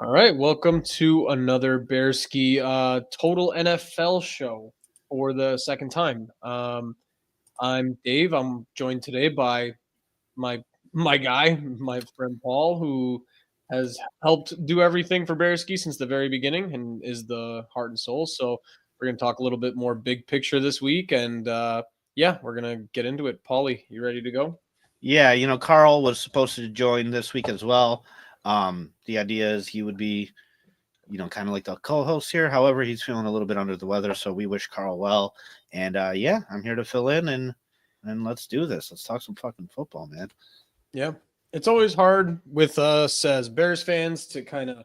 All right, welcome to another Bearski Total NFL show for the second time. I'm Dave. I'm joined today by my my friend Paul, who has helped do everything for Bearski since the very beginning and is the heart and soul. So we're gonna talk a little bit more big picture this week, and yeah, we're gonna get into it. Paulie, you ready to go? Yeah, Carl was supposed to join this week as well. The idea is he would be, kind of like the co-host here. However, he's feeling a little bit under the weather, so we wish Carl well. And yeah, I'm here to fill in and let's do this. Let's talk some fucking football, man. Yeah, it's always hard with us as Bears fans to kind of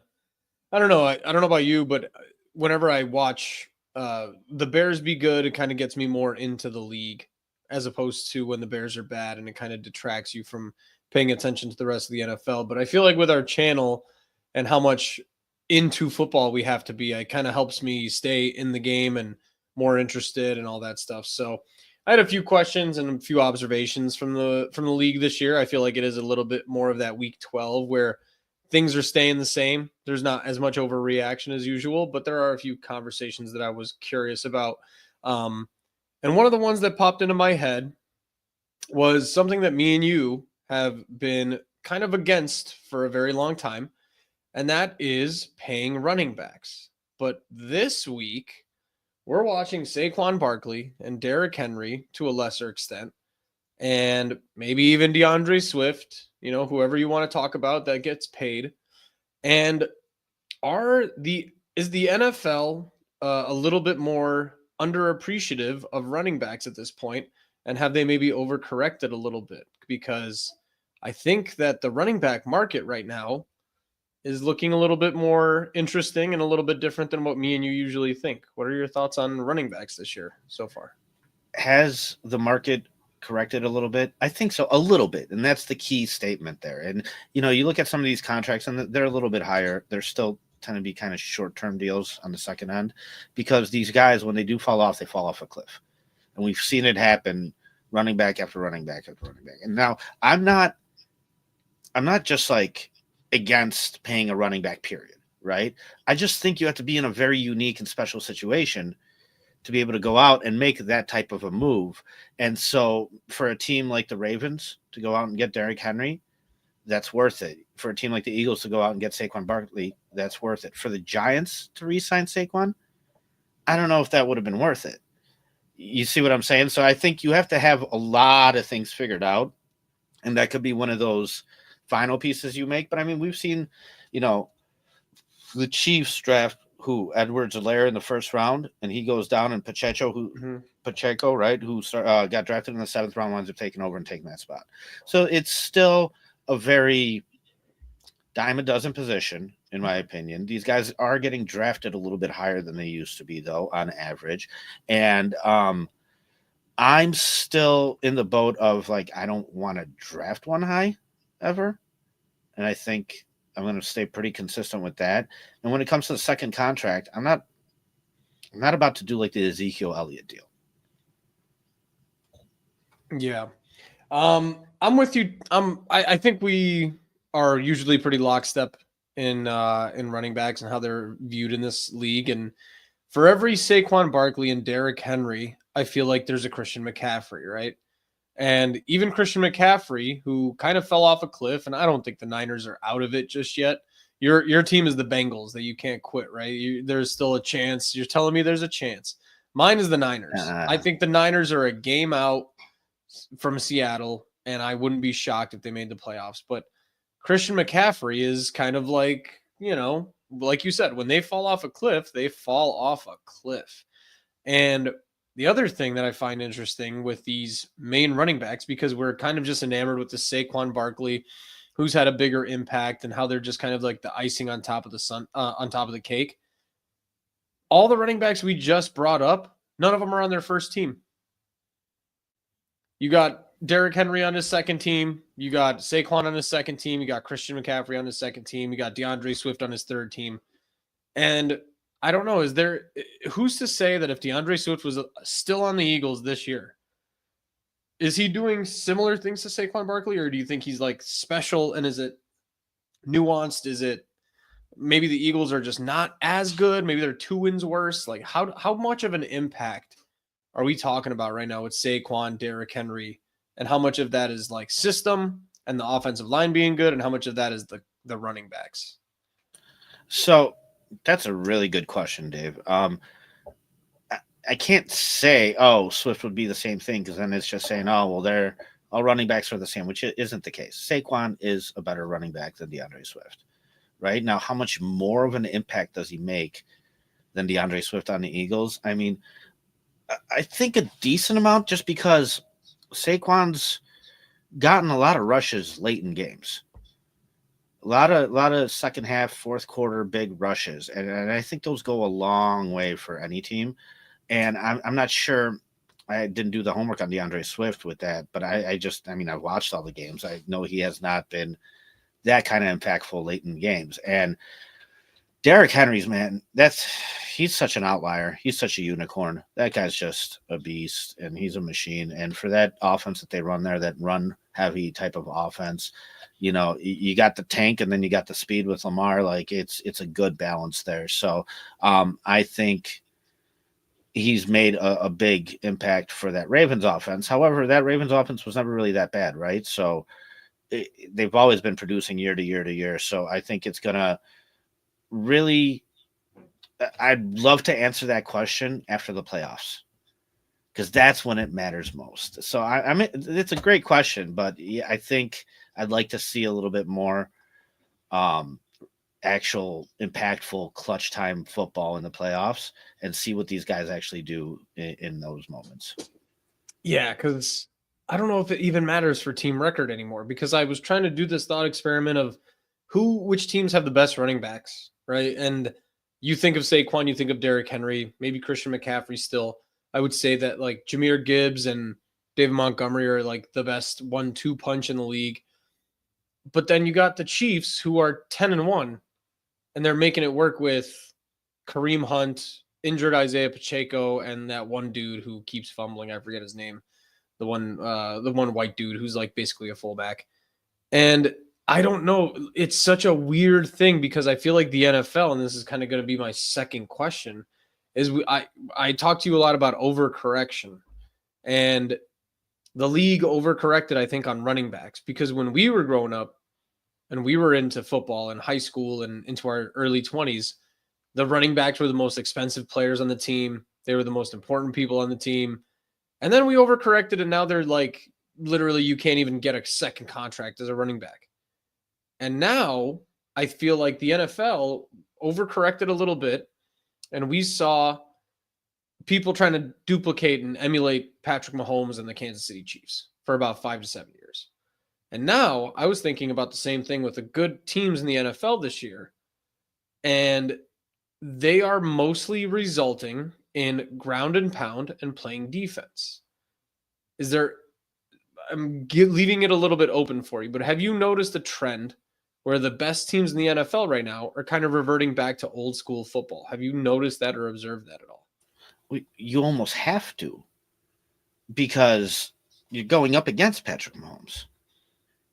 I don't know. I don't know about you, but whenever I watch the Bears be good, it kind of gets me more into the league as opposed to when the Bears are bad, and it kind of detracts you from paying attention to the rest of the NFL. But I feel like with our channel and how much into football we have to be, it kind of helps me stay in the game and more interested and all that stuff. So I had a few questions and a few observations from the league this year. I feel like it is a little bit more of that week 12 where things are staying the same. There's not as much overreaction as usual, but there are a few conversations that I was curious about. And one of the ones that popped into my head was something that me and you have been kind of against for a very long time, and that is paying running backs. But this week, we're watching Saquon Barkley and Derrick Henry to a lesser extent, and maybe even DeAndre Swift, whoever you want to talk about that gets paid. And is the NFL a little bit more underappreciative of running backs at this point, and have they maybe overcorrected a little bit? Because I think that the running back market right now is looking a little bit more interesting and a little bit different than what me and you usually think. What are your thoughts on running backs this year so far? Has the market corrected a little bit? I think so, a little bit, and that's the key statement there. And you look at some of these contracts, and they're a little bit higher. They're still tend to be kind of short-term deals on the second end, because these guys, when they do fall off, they fall off a cliff, and we've seen it happen, running back after running back after running back. And now I'm not just like against paying a running back, period, right? I just think you have to be in a very unique and special situation to be able to go out and make that type of a move. And so for a team like the Ravens to go out and get Derrick Henry, that's worth it. For a team like the Eagles to go out and get Saquon Barkley, that's worth it. For the Giants to re-sign Saquon, I don't know if that would have been worth it. You see what I'm saying? So I think you have to have a lot of things figured out, and that could be one of those final pieces you make. But I mean, we've seen, the Chiefs draft Edwards-Helaire in the first round, and he goes down, and Pacheco, right, who got drafted in the 7th round, winds up taking over and taking that spot. So it's still a very dime a dozen position, in my opinion. These guys are getting drafted a little bit higher than they used to be, though, on average. And I'm still in the boat of, like, I don't want to draft one high ever. And I think I'm going to stay pretty consistent with that. And when it comes to the second contract, I'm not about to do like the Ezekiel Elliott deal. Yeah. I'm with you. I think we are usually pretty lockstep in running backs and how they're viewed in this league. And for every Saquon Barkley and Derrick Henry, I feel like there's a Christian McCaffrey, right? And even Christian McCaffrey, who kind of fell off a cliff, and I don't think the Niners are out of it just yet. Your team is the Bengals that you can't quit, right? There's still a chance. You're telling me there's a chance. Mine is the Niners. I think the Niners are a game out from Seattle, and I wouldn't be shocked if they made the playoffs. But Christian McCaffrey is kind of like, like you said, when they fall off a cliff, they fall off a cliff. And the other thing that I find interesting with these main running backs, because we're kind of just enamored with the Saquon Barkley, who's had a bigger impact, and how they're just kind of like the icing on top of on top of the cake. All the running backs we just brought up, none of them are on their first team. You got Derrick Henry on his second team. You got Saquon on his second team. You got Christian McCaffrey on his second team. You got DeAndre Swift on his third team. And I don't know, who's to say that if DeAndre Swift was still on the Eagles this year, is he doing similar things to Saquon Barkley, or do you think he's like special, and is it nuanced? Is it maybe the Eagles are just not as good. Maybe they're 2 wins worse. Like how much of an impact are we talking about right now with Saquon, Derrick Henry, and how much of that is like system and the offensive line being good, and how much of that is the running backs? So that's a really good question, Dave. I can't say, oh, Swift would be the same thing, because then it's just saying, oh, well, they're all running backs are the same, which isn't the case. Saquon is a better running back than DeAndre Swift, right? Now, how much more of an impact does he make than DeAndre Swift on the Eagles? I mean, I think a decent amount, just because Saquon's gotten a lot of rushes late in games. A lot of second half, fourth quarter big rushes. And I think those go a long way for any team. And I'm not sure. I didn't do the homework on DeAndre Swift with that, but I've watched all the games. I know he has not been that kind of impactful late in games. And Derrick Henry's, man, he's such an outlier. He's such a unicorn. That guy's just a beast, and he's a machine. And for that offense that they run there, that run heavy type of offense, you got the tank and then you got the speed with Lamar. Like it's a good balance there. So I think he's made a big impact for that Ravens offense. However, that Ravens offense was never really that bad, right? So they've always been producing year to year to year. So I think it's going to really, I'd love to answer that question after the playoffs, because that's when it matters most. So I mean, it's a great question, but yeah, I think I'd like to see a little bit more actual impactful clutch time football in the playoffs and see what these guys actually do in those moments. Yeah, because I don't know if it even matters for team record anymore, because I was trying to do this thought experiment of which teams have the best running backs, right? And you think of Saquon, you think of Derrick Henry, maybe Christian McCaffrey still. I would say that like Jahmyr Gibbs and David Montgomery are like the best 1-2 punch in the league. But then you got the Chiefs, who are 10-1, and they're making it work with Kareem Hunt, injured Isaiah Pacheco, and that one dude who keeps fumbling. I forget his name. The one white dude who's like basically a fullback. And I don't know. It's such a weird thing, because I feel like the NFL, and this is kind of going to be my second question, is I talked to you a lot about overcorrection, and the league overcorrected, I think, on running backs, because when we were growing up and we were into football in high school and into our early 20s, the running backs were the most expensive players on the team. They were the most important people on the team. And then we overcorrected, and now they're like, literally, you can't even get a second contract as a running back. And now I feel like the NFL overcorrected a little bit, and we saw people trying to duplicate and emulate Patrick Mahomes and the Kansas City Chiefs for about 5 to 7 years. And now I was thinking about the same thing with the good teams in the NFL this year. And they are mostly resulting in ground and pound and playing defense. I'm leaving it a little bit open for you, but have you noticed a trend where the best teams in the NFL right now are kind of reverting back to old school football? Have you noticed that or observed that at all? You almost have to, because you're going up against Patrick Mahomes.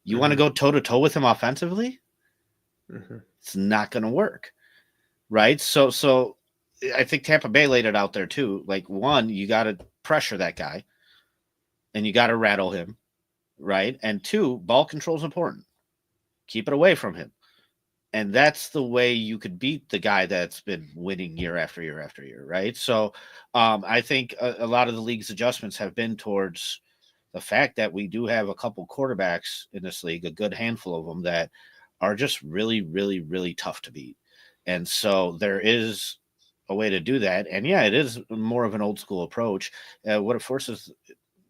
You want to go toe to toe with him offensively? It's not going to work, right? So I think Tampa Bay laid it out there too. Like, one, you got to pressure that guy, and you got to rattle him, right? And two, ball control is important. Keep it away from him. And that's the way you could beat the guy that's been winning year after year after year, right? So I think a lot of the league's adjustments have been towards the fact that we do have a couple quarterbacks in this league, a good handful of them, that are just really, really, really tough to beat. And so there is a way to do that. And yeah, it is more of an old school approach. What it forces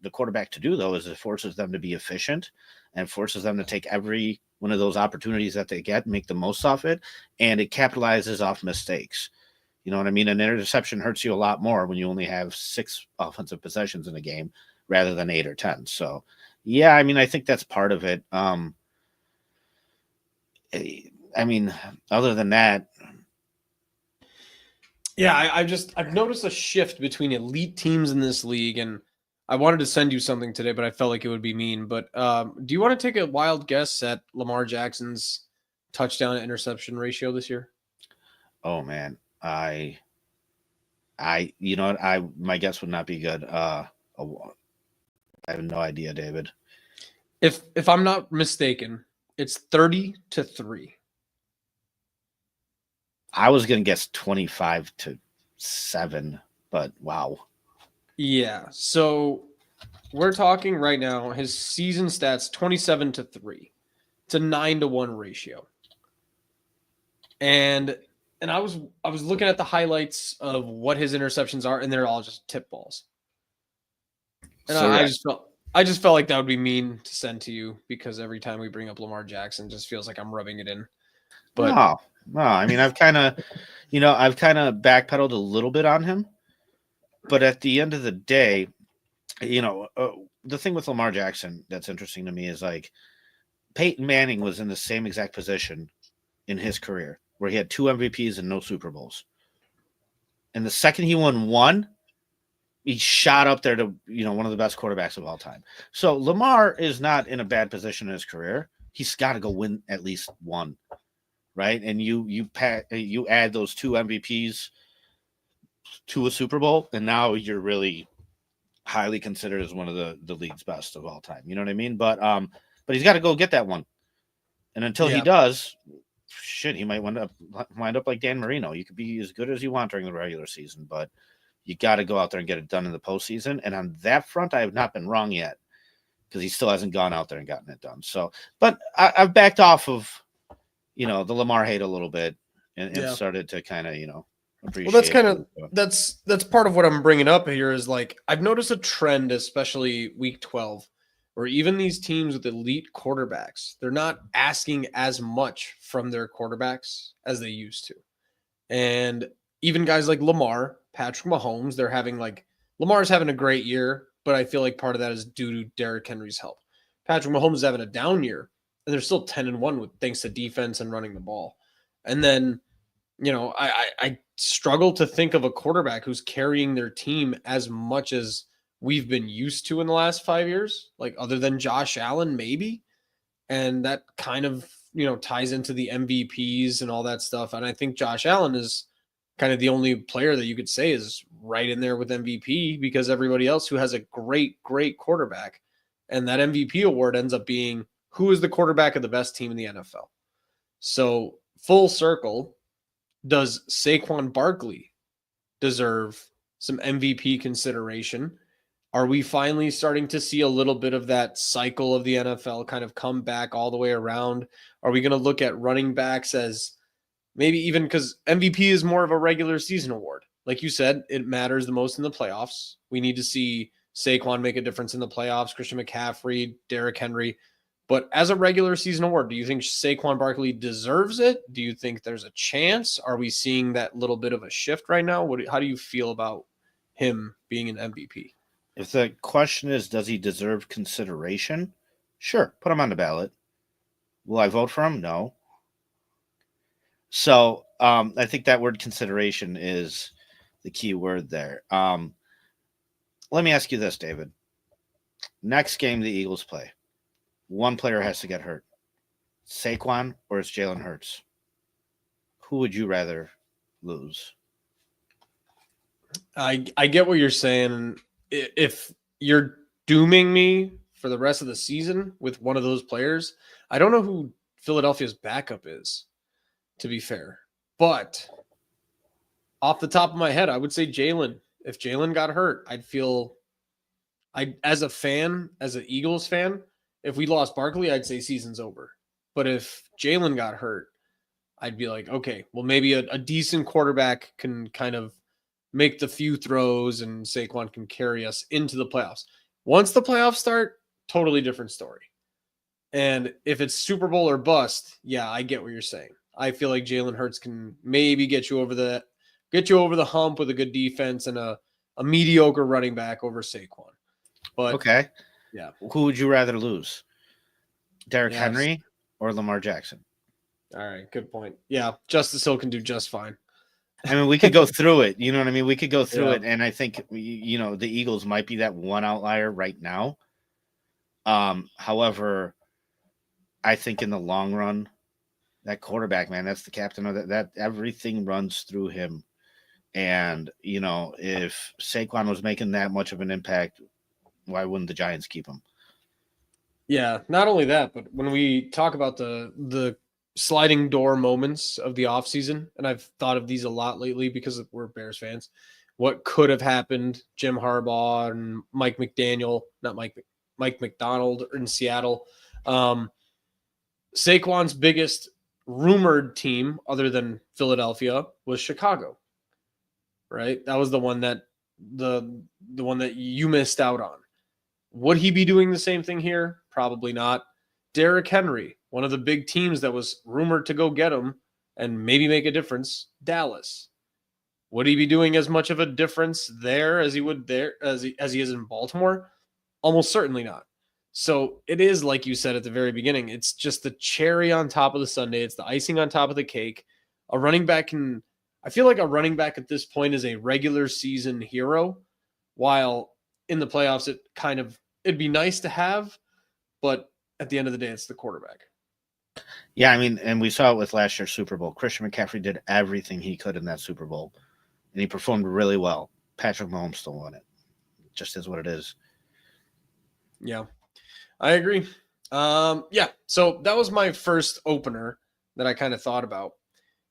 the quarterback to do, though, is it forces them to be efficient and forces them to take every one of those opportunities that they get, make the most of it, and it capitalizes off mistakes. You know what I mean? An interception hurts you a lot more when you only have 6 offensive possessions in a game rather than 8 or 10. So, yeah, I mean, I think that's part of it. I mean, other than that, yeah, I've noticed a shift between elite teams in this league, and I wanted to send you something today, but I felt like it would be mean. But do you want to take a wild guess at Lamar Jackson's touchdown to interception ratio this year? Oh man, you know what? My guess would not be good. I have no idea, David. If I'm not mistaken, it's 30-3. I was gonna guess 25-7, but wow. Yeah. So we're talking right now. His season stats 27-3. It's a 9-1 ratio. And I was looking at the highlights of what his interceptions are, and they're all just tip balls. And So I just felt like that would be mean to send to you because every time we bring up Lamar Jackson, it just feels like I'm rubbing it in. But no. I mean, I've kind of backpedaled a little bit on him, but at the end of the day, the thing with Lamar Jackson that's interesting to me is like Peyton Manning was in the same exact position in his career where he had 2 MVPs and no Super Bowls. And the second he won one, he shot up there to, one of the best quarterbacks of all time. So Lamar is not in a bad position in his career. He's got to go win at least one, right? And you add those 2 MVPs to a Super Bowl, and now you're really highly considered as one of the league's best of all time. You know what I mean? But he's got to go get that one. And until he does, shit, he might wind up like Dan Marino. You could be as good as you want during the regular season, but you got to go out there and get it done in the postseason. And on that front, I have not been wrong yet because he still hasn't gone out there and gotten it done. So, but I've backed off of, the Lamar hate a little bit and started to kind of, appreciate. Well, that's part of what I'm bringing up here is like I've noticed a trend, especially week 12, where even these teams with elite quarterbacks, they're not asking as much from their quarterbacks as they used to. And even guys like Lamar, Patrick Mahomes, Lamar's having a great year, but I feel like part of that is due to Derrick Henry's help. Patrick Mahomes is having a down year, and they're still 10-1 with thanks to defense and running the ball. And then, I struggle to think of a quarterback who's carrying their team as much as we've been used to in the last 5 years, like other than Josh Allen, maybe. And that kind of, ties into the MVPs and all that stuff. And I think Josh Allen is kind of the only player that you could say is right in there with MVP because everybody else who has a great, great quarterback. And that MVP award ends up being who is the quarterback of the best team in the NFL. So full circle, does Saquon Barkley deserve some MVP consideration? Are we finally starting to see a little bit of that cycle of the NFL kind of come back all the way around? Are we going to look at running backs as maybe even because MVP is more of a regular season award? Like you said, it matters the most in the playoffs. We need to see Saquon make a difference in the playoffs, Christian McCaffrey, Derrick Henry. But as a regular season award, do you think Saquon Barkley deserves it? Do you think there's a chance? Are we seeing that little bit of a shift right now? How do you feel about him being an MVP? If the question is, does he deserve consideration? Sure, put him on the ballot. Will I vote for him? No. So I think that word consideration is the key word there. Let me ask you this, David. Next game the Eagles play, one player has to get hurt. Saquon or it's Jalen Hurts? Who would you rather lose? I get what you're saying. If you're dooming me for the rest of the season with one of those players, I don't know who Philadelphia's backup is, to be fair. But off the top of my head, I would say Jalen. If Jalen got hurt, as a fan, as an Eagles fan, if we lost Barkley, I'd say season's over. But if Jalen got hurt, I'd be like, okay, well, maybe a decent quarterback can kind of make the few throws and Saquon can carry us into the playoffs. Once the playoffs start, totally different story. And if it's Super Bowl or bust, yeah, I get what you're saying. I feel like Jalen Hurts can maybe get you over the hump with a good defense and a mediocre running back over Saquon. But okay. Yeah. Who would you rather lose? Derrick Henry or Lamar Jackson? All right, good point. Yeah, Justice Hill can do just fine. I mean, we could go through it. You know what I mean? We could go through it, and I think the Eagles might be that one outlier right now. However, I think in the long run, That quarterback, man, that's the captain of that everything runs through him. And, if Saquon was making that much of an impact, why wouldn't the Giants keep him? Yeah, not only that, but when we talk about the sliding door moments of the offseason, and I've thought of these a lot lately because we're Bears fans. What could have happened? Jim Harbaugh and Mike McDaniel, not Mike McDonald in Seattle. Um, Saquon's biggest rumored team, other than Philadelphia, was Chicago. Right, that was the one that the one that you missed out on. Would he be doing the same thing here? Probably not. Derrick Henry, one of the big teams that was rumored to go get him and maybe make a difference, Dallas. Would he be doing as much of a difference there as he would there as he is in Baltimore? Almost certainly not. So it is like you said at the very beginning. It's just the cherry on top of the sundae. It's the icing on top of the cake. A running back can. I feel like a running back at this point is a regular season hero, while in the playoffs it'd be nice to have, but at the end of the day, it's the quarterback. Yeah, I mean, and we saw it with last year's Super Bowl. Christian McCaffrey did everything he could in that Super Bowl, and he performed really well. Patrick Mahomes still won it. Just is what it is. Yeah, I agree. Yeah, so that was my first opener that I kind of thought about.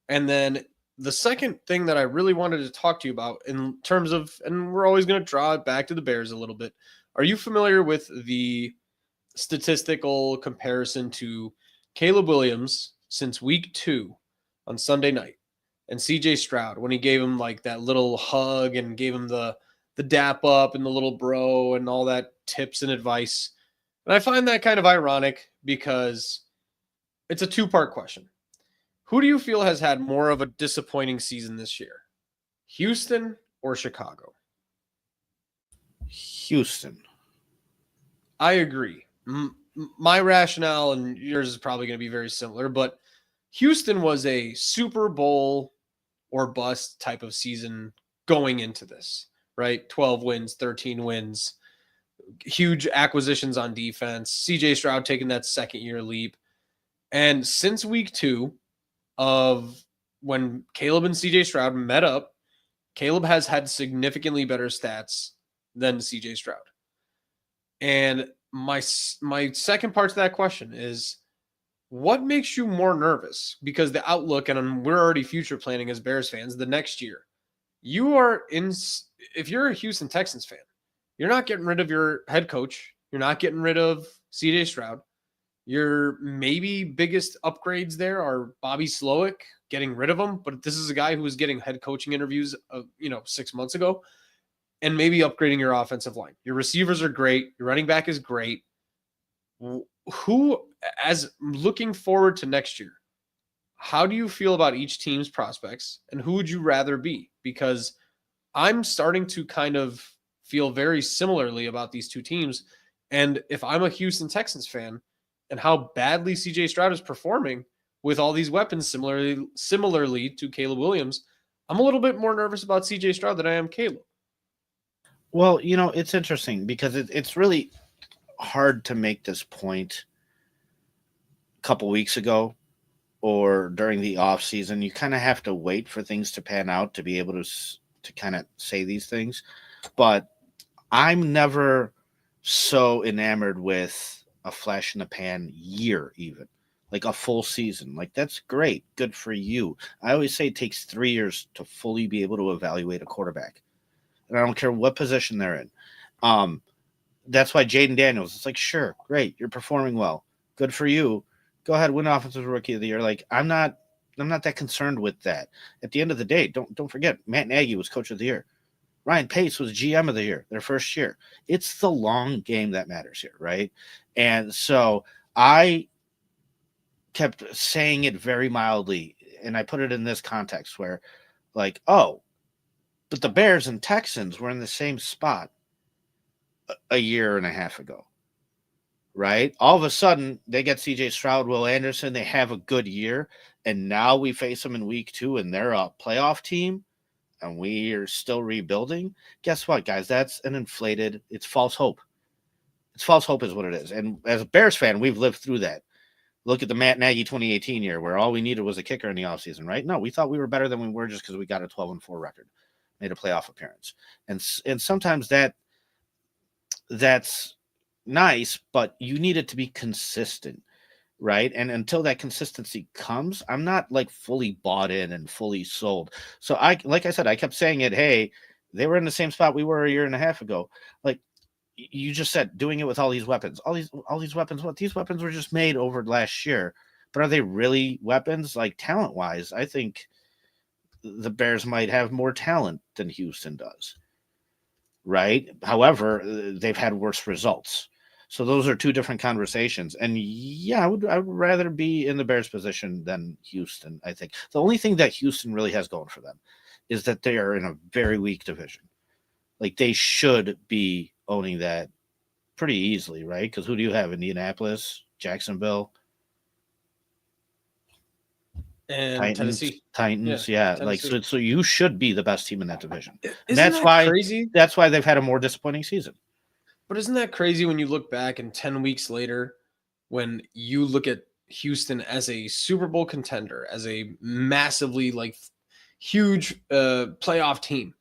And then the second thing that I really wanted to talk to you about in terms of, and we're always going to draw it back to the Bears a little bit. Are you familiar with the statistical comparison to Caleb Williams since week 2 on Sunday night and CJ Stroud when he gave him like that little hug and gave him the dap up and the little bro and all that tips and advice? And I find that kind of ironic because it's a two-part question. Who do you feel has had more of a disappointing season this year? Houston or Chicago? Houston. I agree. My rationale and yours is probably going to be very similar, but Houston was a Super Bowl or bust type of season going into this, right? 12 wins, 13 wins, huge acquisitions on defense, CJ Stroud taking that second year leap. And since week 2 of when Caleb and CJ Stroud met up, Caleb has had significantly better stats than CJ Stroud. And my second part to that question is, what makes you more nervous? Because the outlook, and we're already future planning as Bears fans, the next year, if you're a Houston Texans fan, you're not getting rid of your head coach. You're not getting rid of CJ Stroud. Your maybe biggest upgrades there are Bobby Slowick, getting rid of him. But this is a guy who was getting head coaching interviews, 6 months ago. And maybe upgrading your offensive line. Your receivers are great. Your running back is great. Who, as looking forward to next year, how do you feel about each team's prospects and who would you rather be? Because I'm starting to kind of feel very similarly about these two teams. And if I'm a Houston Texans fan and how badly CJ Stroud is performing with all these weapons similarly to Caleb Williams, I'm a little bit more nervous about CJ Stroud than I am Caleb. Well, it's interesting because it's really hard to make this point a couple weeks ago or during the off season. You kind of have to wait for things to pan out to be able to kind of say these things. But I'm never so enamored with a flash in the pan year, even like a full season. Like, that's great. Good for you. I always say it takes 3 years to fully be able to evaluate a quarterback. And I don't care what position they're in. That's why Jaden Daniels, it's like, sure, great, you're performing well. Good for you. Go ahead, win Offensive Rookie of the Year. Like, I'm not that concerned with that. At the end of the day, don't forget, Matt Nagy was Coach of the Year. Ryan Pace was GM of the Year, their first year. It's the long game that matters here, right? And so I kept saying it very mildly, and I put it in this context where, like, oh, but the Bears and Texans were in the same spot a year and a half ago, right? All of a sudden, they get CJ Stroud, Will Anderson. They have a good year, and now we face them in week 2, and they're a playoff team, and we are still rebuilding. Guess what, guys? That's it's false hope. It's false hope is what it is. And as a Bears fan, we've lived through that. Look at the Matt Nagy 2018 year where all we needed was a kicker in the offseason, right? No, we thought we were better than we were just because we got a 12-4 record, made a playoff appearance. And sometimes that's nice, but you need it to be consistent, right? And until that consistency comes, I'm not like fully bought in and fully sold. So like I said, I kept saying it, hey, they were in the same spot we were a year and a half ago. Like you just said, doing it with all these weapons, all these weapons. What these weapons were just made over last year, but are they really weapons? Like talent wise, I think the Bears might have more talent than Houston does, right? However, they've had worse results. So those are two different conversations. And yeah, I would rather be in the Bears position than Houston. I think the only thing that Houston really has going for them is that they are in a very weak division. Like they should be owning that pretty easily, right? Because who do you have? Indianapolis, Jacksonville, And Titans, yeah. Tennessee. Like so you should be the best team in that division. Isn't that crazy? That's why they've had a more disappointing season. But isn't that crazy when you look back and 10 weeks later, when you look at Houston as a Super Bowl contender, as a massively like huge playoff team,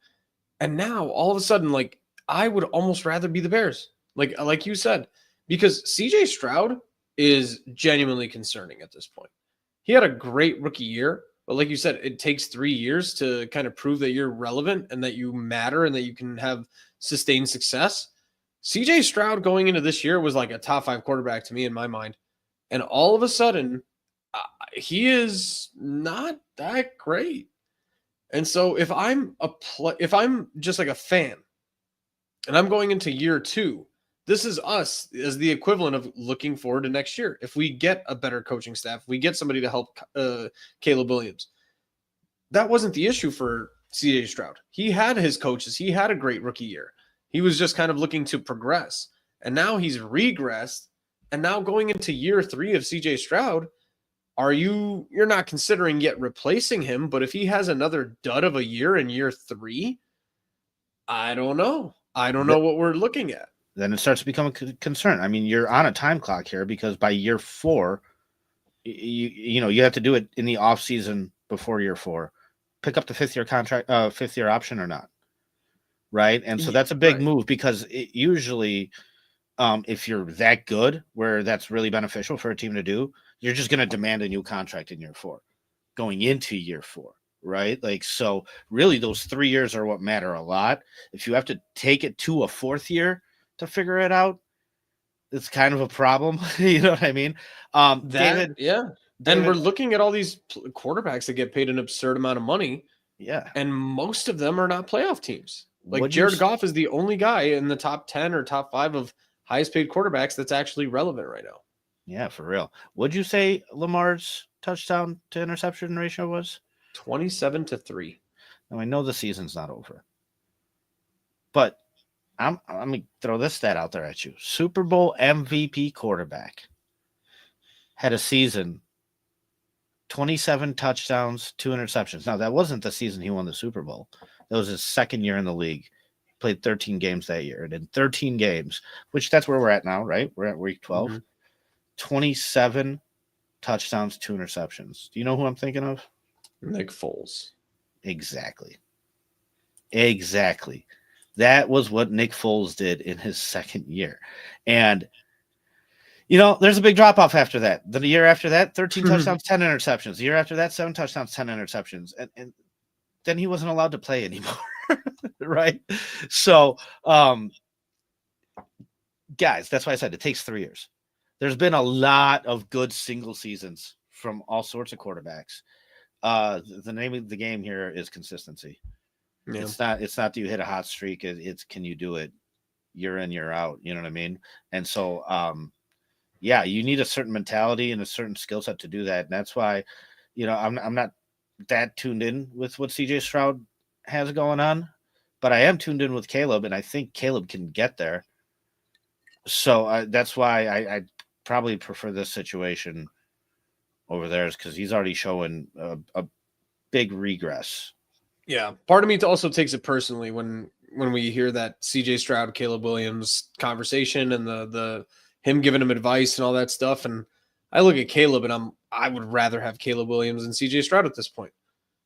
and now all of a sudden, like I would almost rather be the Bears, like you said, because CJ Stroud is genuinely concerning at this point. He had a great rookie year, but like you said, it takes 3 years to kind of prove that you're relevant and that you matter and that you can have sustained success. CJ Stroud going into this year was like a top 5 quarterback to me in my mind. And all of a sudden, he is not that great. And so if I'm just like a fan and I'm going into year 2, this is us as the equivalent of looking forward to next year. If we get a better coaching staff, we get somebody to help Caleb Williams. That wasn't the issue for CJ Stroud. He had his coaches. He had a great rookie year. He was just kind of looking to progress. And now he's regressed. And now going into year 3 of CJ Stroud, you're not considering yet replacing him, but if he has another dud of a year in year 3, I don't know. I don't know what we're looking at. Then it starts to become a concern. I mean, you're on a time clock here because by year 4, you have to do it in the off season before year 4. Pick up the 5th-year contract, 5th-year option or not. Right. And so that's a big move because it usually, if you're that good where that's really beneficial for a team to do, you're just going to demand a new contract in year 4 going into year 4. Right. Like, so really those 3 years are what matter a lot. If you have to take it to a 4th year to figure it out, it's kind of a problem. You know what I mean? David. And we're looking at all these quarterbacks that get paid an absurd amount of money. Yeah. And most of them are not playoff teams. Like Jared Goff is the only guy in the top 10 or top 5 of highest paid quarterbacks that's actually relevant right now. Yeah, for real. What'd you say Lamar's touchdown to interception ratio was? 27-3. Now I know the season's not over, but I'm going to throw this stat out there at you. Super Bowl MVP quarterback had a season, 27 touchdowns, 2 interceptions. Now that wasn't the season he won the Super Bowl. That was his 2nd year in the league. He played 13 games that year. And in 13 games, which that's where we're at now, right? We're at week 12. Mm-hmm. 27 touchdowns, 2 interceptions. Do you know who I'm thinking of? Nick Foles. Exactly. That was what Nick Foles did in his 2nd year. And, there's a big drop-off after that. The year after that, 13 touchdowns, 10 interceptions. The year after that, 7 touchdowns, 10 interceptions. And then he wasn't allowed to play anymore. Right? So, guys, that's why I said it takes 3 years. There's been a lot of good single seasons from all sorts of quarterbacks. The name of the game here is consistency. Yeah. It's not that you hit a hot streak. It's can you do it year in, year out? You know what I mean? And so, you need a certain mentality and a certain skill set to do that. And that's why, I'm not that tuned in with what CJ Stroud has going on, but I am tuned in with Caleb, and I think Caleb can get there. So that's why I probably prefer this situation over theirs, because he's already showing a big regress. Yeah, part of me also takes it personally when we hear that CJ Stroud, Caleb Williams conversation and the him giving him advice and all that stuff. And I look at Caleb and I would rather have Caleb Williams than CJ Stroud at this point.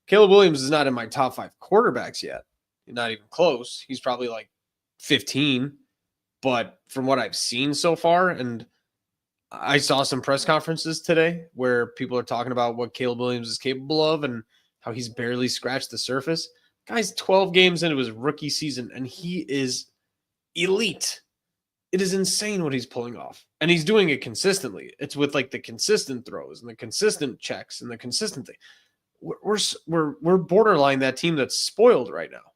Caleb Williams is not in my top 5 quarterbacks yet. Not even close. He's probably like 15. But from what I've seen so far, and I saw some press conferences today where people are talking about what Caleb Williams is capable of and how he's barely scratched the surface. Guy's 12 games into his rookie season, and he is elite. It is insane what he's pulling off. And he's doing it consistently. It's with like the consistent throws and the consistent checks and the consistent thing. We're borderline that team that's spoiled right now,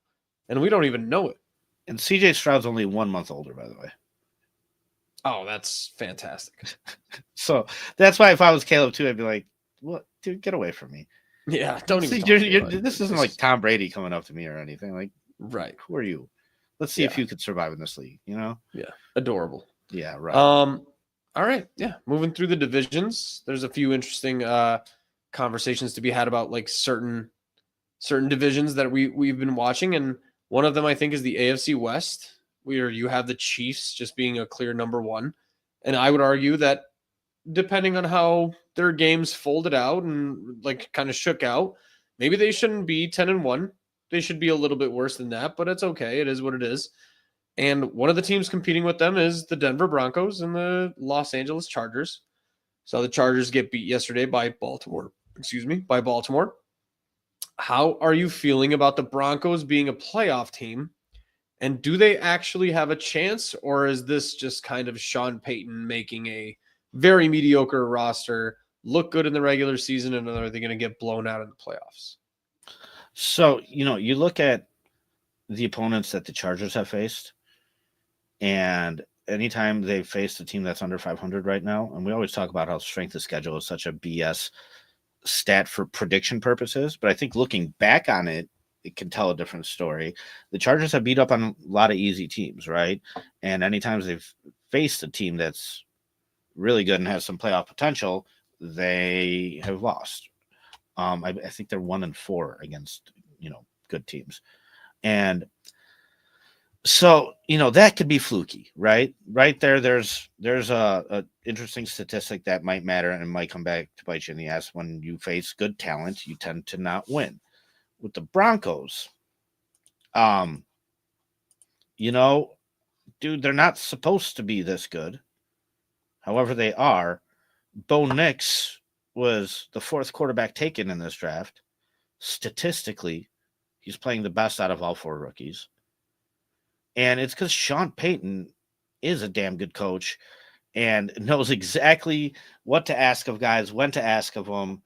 and we don't even know it. And CJ Stroud's only 1 month older, by the way. Oh, that's fantastic. So that's why if I was Caleb too, I'd be like, "What, dude? Get away from me." Yeah, don't even. This isn't like Tom Brady coming up to me or anything. Like, right? Who are you? Let's see if you could survive in this league. You know? Yeah, adorable. Yeah, right. All right. Yeah, moving through the divisions. There's a few interesting conversations to be had about like certain divisions that we've been watching, and one of them I think is the AFC West, where you have the Chiefs just being a clear number 1, and I would argue that depending on how their games folded out and like kind of shook out, maybe they shouldn't be 10-1. They should be a little bit worse than that, but it's okay. It is what it is. And one of the teams competing with them is the Denver Broncos and the Los Angeles Chargers. So the Chargers get beat yesterday by Baltimore. How are you feeling about the Broncos being a playoff team? And do they actually have a chance, or is this just kind of Sean Payton making a very mediocre roster look good in the regular season, and are they going to get blown out in the playoffs? So, you look at the opponents that the Chargers have faced, and anytime they've faced a team that's under 500 right now, and we always talk about how strength of schedule is such a BS stat for prediction purposes, but I think looking back on it, it can tell a different story. The Chargers have beat up on a lot of easy teams, right? And anytime they've faced a team that's really good and has some playoff potential, they have lost. I think they're 1-4 against, good teams. And so, that could be fluky, right? Right there, there's a interesting statistic that might matter and might come back to bite you in the ass. When you face good talent, you tend to not win. With the Broncos, dude, they're not supposed to be this good. However, they are. Bo Nix was the 4th quarterback taken in this draft. Statistically, he's playing the best out of all 4 rookies. And it's because Sean Payton is a damn good coach and knows exactly what to ask of guys, when to ask of them.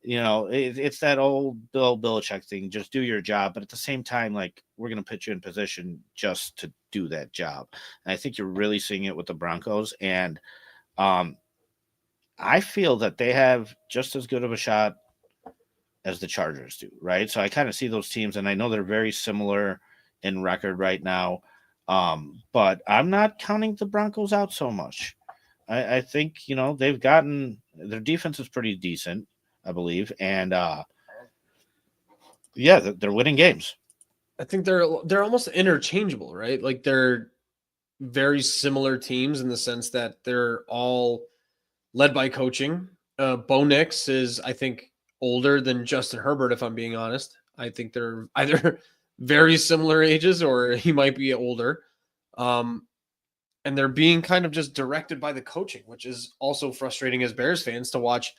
It's that old Bill Belichick thing. Just do your job. But at the same time, like, we're going to put you in position just to do that job. And I think you're really seeing it with the Broncos. And I feel that they have just as good of a shot as the Chargers do, right? So I kind of see those teams, and I know they're very similar in record right now. But I'm not counting the Broncos out so much. I think, they've gotten – their defense is pretty decent, I believe. And, they're winning games. I think they're almost interchangeable, right? Like they're very similar teams in the sense that they're all led by coaching. Bo Nix is, I think, older than Justin Herbert, if I'm being honest. I think they're either very similar ages or he might be older. And they're being kind of just directed by the coaching, which is also frustrating as Bears fans to watch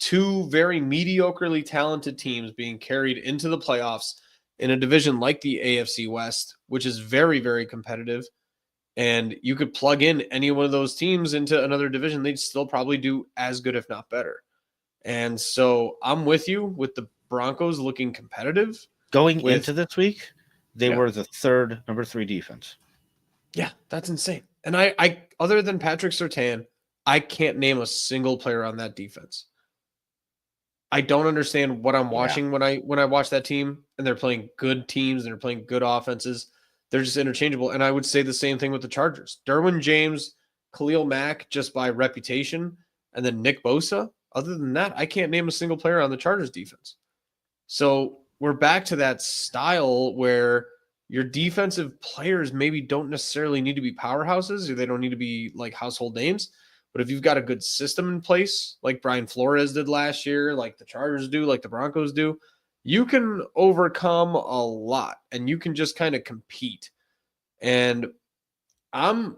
2 very mediocrely talented teams being carried into the playoffs in a division like the AFC West, which is very, very competitive. And you could plug in any one of those teams into another division. They'd still probably do as good, if not better. And so I'm with you with the Broncos looking competitive. Going into this week, they were the number 3 defense. Yeah, that's insane. And I other than Patrick Surtain, I can't name a single player on that defense. I don't understand what I'm watching when I watch that team, and they're playing good teams and they're playing good offenses. They're just interchangeable. And I would say the same thing with the Chargers. Derwin James, Khalil Mack, just by reputation, and then Nick Bosa. Other than that, I can't name a single player on the Chargers defense. So we're back to that style where your defensive players maybe don't necessarily need to be powerhouses, or they don't need to be like household names, But if you've got a good system in place, like Brian Flores did last year, like the Chargers do, like the Broncos do, you can overcome a lot and you can just kind of compete. And I'm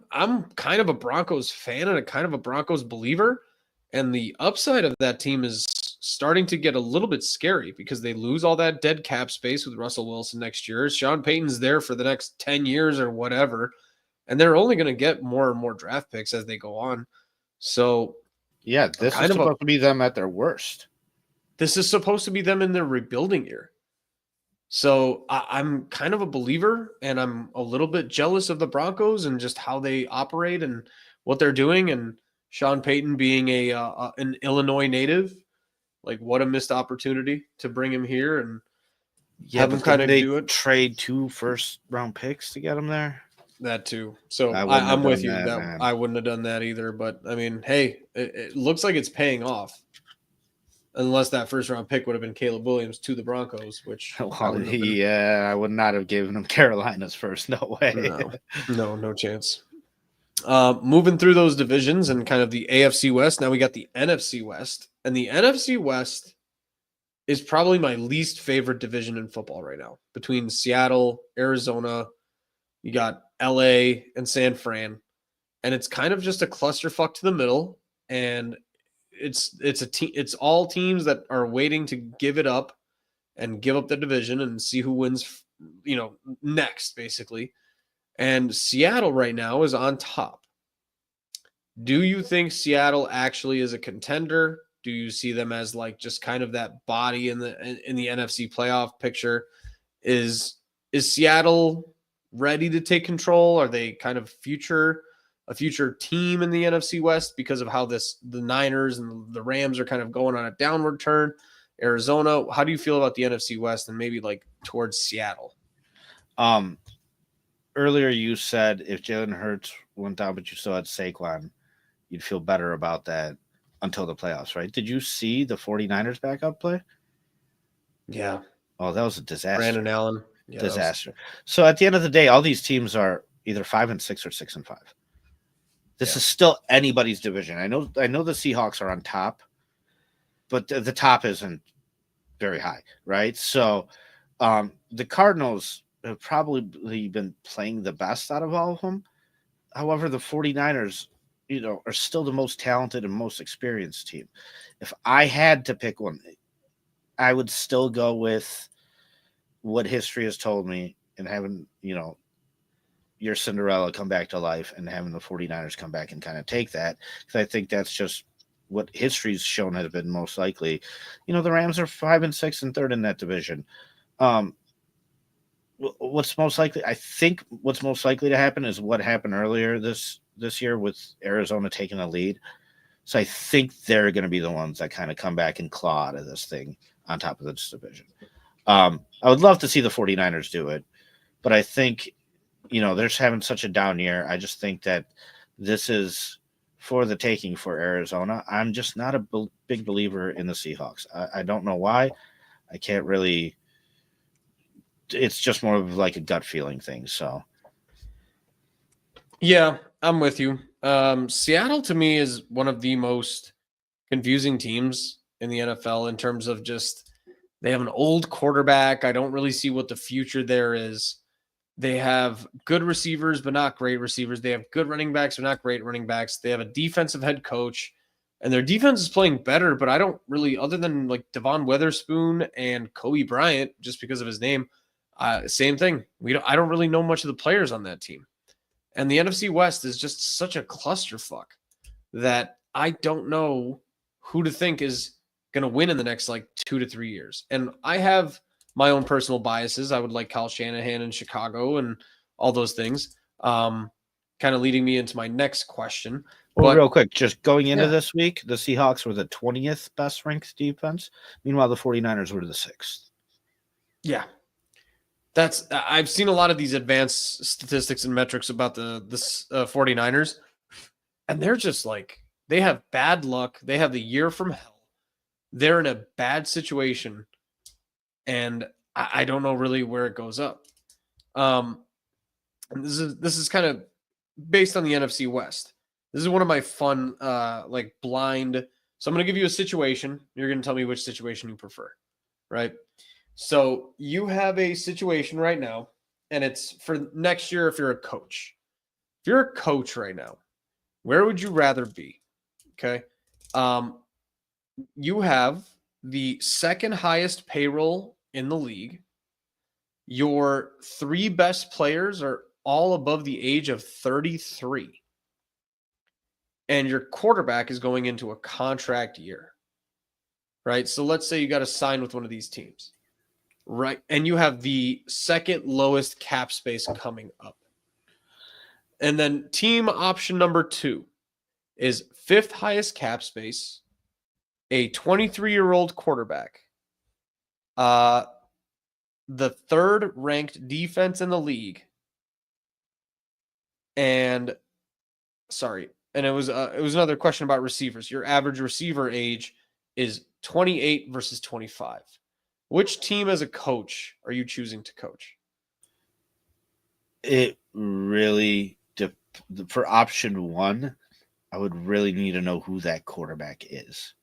kind of a Broncos fan and a kind of a Broncos believer. And the upside of that team is starting to get a little bit scary because they lose all that dead cap space with Russell Wilson next year. Sean Payton's there for the next 10 years or whatever. And they're only going to get more and more draft picks as they go on. So, Yeah, this is supposed to be them at their worst. This is supposed to be them in their rebuilding year. So I'm kind of a believer, and I'm a little bit jealous of the Broncos and just how they operate and what they're doing. And Sean Payton being an Illinois native, like what a missed opportunity to bring him here and have him kind of do it. Trade 2 first-round picks to get him there. That too. So I'm with you. I wouldn't have done that either. But I mean, hey, it looks like it's paying off. Unless that first-round pick would have been Caleb Williams to the Broncos, which I would not have given him Carolina's first. No way. No chance. Moving through those divisions and kind of the AFC West, now we got the NFC West. And the NFC West is probably my least favorite division in football right now. Between Seattle, Arizona, you got LA and San Fran. And it's kind of just a clusterfuck to the middle. And it's all teams that are waiting to give it up and give up the division and see who wins, next, basically. And Seattle right now is on top. Do you think Seattle actually is a contender? Do you see them as like just kind of that body in the NFC playoff picture? Is Seattle ready to take control? Are they kind of a future team in the NFC West because of how the Niners and the Rams are kind of going on a downward turn? Arizona, how do you feel about the NFC West and maybe like towards Seattle? Earlier you said if Jalen Hurts went down, but you still had Saquon, you'd feel better about that until the playoffs, right? Did you see the 49ers backup play? Yeah. Oh, that was a disaster. Brandon Allen. Yeah, disaster. So at the end of the day, all these teams are either 5-6 or 6-5. This is still anybody's division. I know the Seahawks are on top, but the top isn't very high, right? So the Cardinals have probably been playing the best out of all of them. However, the 49ers, are still the most talented and most experienced team. If I had to pick one, I would still go with what history has told me and having, your Cinderella come back to life and having the 49ers come back and kind of take that. Because I think that's just what history's shown has been most likely. The Rams are 5-6 and third in that division. What's most likely? I think what's most likely to happen is what happened earlier this year with Arizona taking the lead. So I think they're going to be the ones that kind of come back and claw out of this thing on top of this division. I would love to see the 49ers do it, but I think, they're just having such a down year. I just think that this is for the taking for Arizona. I'm just not a big believer in the Seahawks. I don't know why. I can't really. It's just more of like a gut feeling thing. So, yeah, I'm with you. Seattle to me is one of the most confusing teams in the NFL in terms of just they have an old quarterback. I don't really see what the future there is. They have good receivers, but not great receivers. They have good running backs, but not great running backs. They have a defensive head coach, and their defense is playing better, but I don't really, other than like Devon Witherspoon and Kobe Bryant, just because of his name, same thing. I don't really know much of the players on that team. And the NFC West is just such a clusterfuck that I don't know who to think is going to win in the next like 2 to 3 years. And I have my own personal biases. I would like Kyle Shanahan in Chicago and all those things. Kind of leading me into my next question. Well, real quick, just going into this week, the Seahawks were the 20th best ranked defense. Meanwhile, the 49ers were the 6th. Yeah. I've seen a lot of these advanced statistics and metrics about the 49ers, and they're just like, they have bad luck. They have the year from hell. They're in a bad situation, and I don't know really where it goes up. And this is kind of based on the NFC West. This is one of my fun, like blind. So I'm going to give you a situation. You're going to tell me which situation you prefer, right? So you have a situation right now, and it's for next year if you're a coach. If you're a coach right now, where would you rather be? Okay. You have the second highest payroll in the league. Your three best players are all above the age of 33. And your quarterback is going into a contract year, right? So let's say you got to sign with one of these teams, right? And you have the second lowest cap space coming up. And then team option number 2 is fifth highest cap space, a 23-year-old quarterback, the third ranked defense in the league, and it was another question about receivers. Your average receiver age is 28 versus 25. Which team as a coach are you choosing to coach? It really for option 1, I would really need to know who that quarterback is.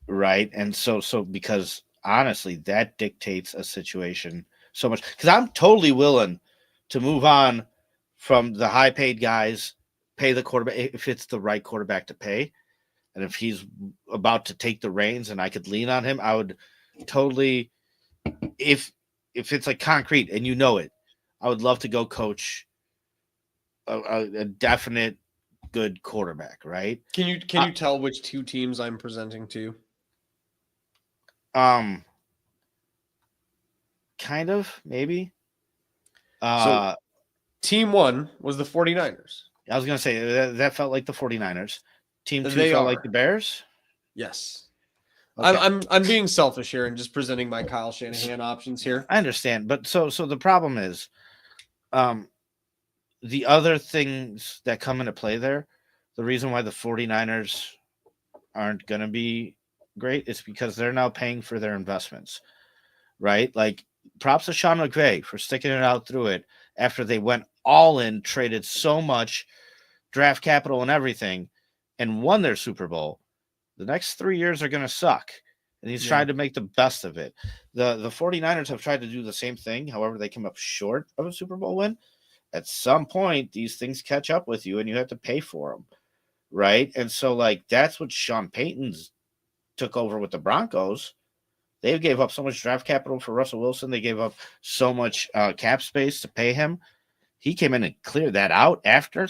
Right. And so because honestly, that dictates a situation so much. Because I'm totally willing to move on from the high paid guys, pay the quarterback if it's the right quarterback to pay. And if he's about to take the reins and I could lean on him, I would totally, if it's like concrete and you know it, I would love to go coach a definite good quarterback, right? Can you tell which two teams I'm presenting to? Kind of, maybe. So team 1 was the 49ers. I was going to say that felt like the 49ers. Team 2 felt like the Bears? Yes. Okay. I'm being selfish here and just presenting my Kyle Shanahan options here. I understand, but so the problem is the other things that come into play there, the reason why the 49ers aren't going to be great is because they're now paying for their investments, right? Like, props to Sean McVay for sticking it out through it after they went all in, traded so much draft capital and everything, and won their Super Bowl. The next 3 years are going to suck, and he's trying to make the best of it. The 49ers have tried to do the same thing. However, they came up short of a Super Bowl win. At some point, these things catch up with you, and you have to pay for them, right? And so, like, that's what Sean Payton's took over with the Broncos. They gave up so much draft capital for Russell Wilson. They gave up so much cap space to pay him. He came in and cleared that out after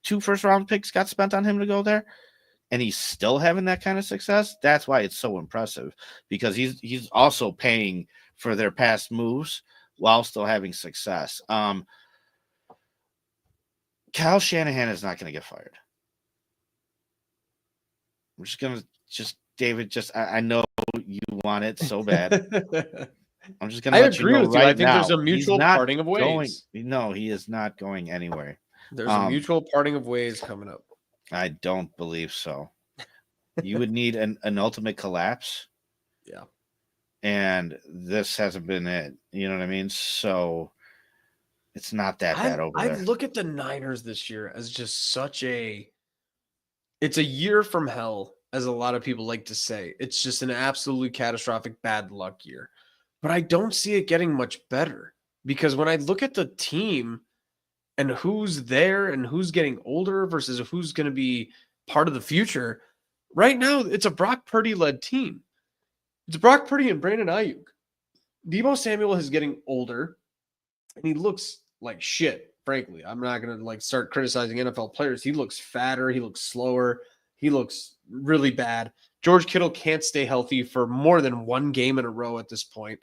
2 first-round picks got spent on him to go there, and he's still having that kind of success. That's why it's so impressive, because he's also paying for their past moves while still having success. Kyle Shanahan is not going to get fired. I'm just going to David, I know you want it so bad. I'm just going to let you know right now. I think there's a mutual parting of ways. No, he is not going anywhere. There's a mutual parting of ways coming up. I don't believe so. You would need an ultimate collapse. Yeah. And this hasn't been it. You know what I mean? So it's not that bad over there. I look at the Niners this year as just it's a year from hell, as a lot of people like to say. It's just an absolutely catastrophic bad luck year. But I don't see it getting much better, because when I look at the team and who's there and who's getting older versus who's going to be part of the future, right now it's a Brock Purdy-led team. It's Brock Purdy and Brandon Ayuk. Deebo Samuel is getting older, and he looks like shit, frankly. I'm not going to start criticizing NFL players. He looks fatter. He looks slower. He looks really bad. George Kittle can't stay healthy for more than one game in a row at this point.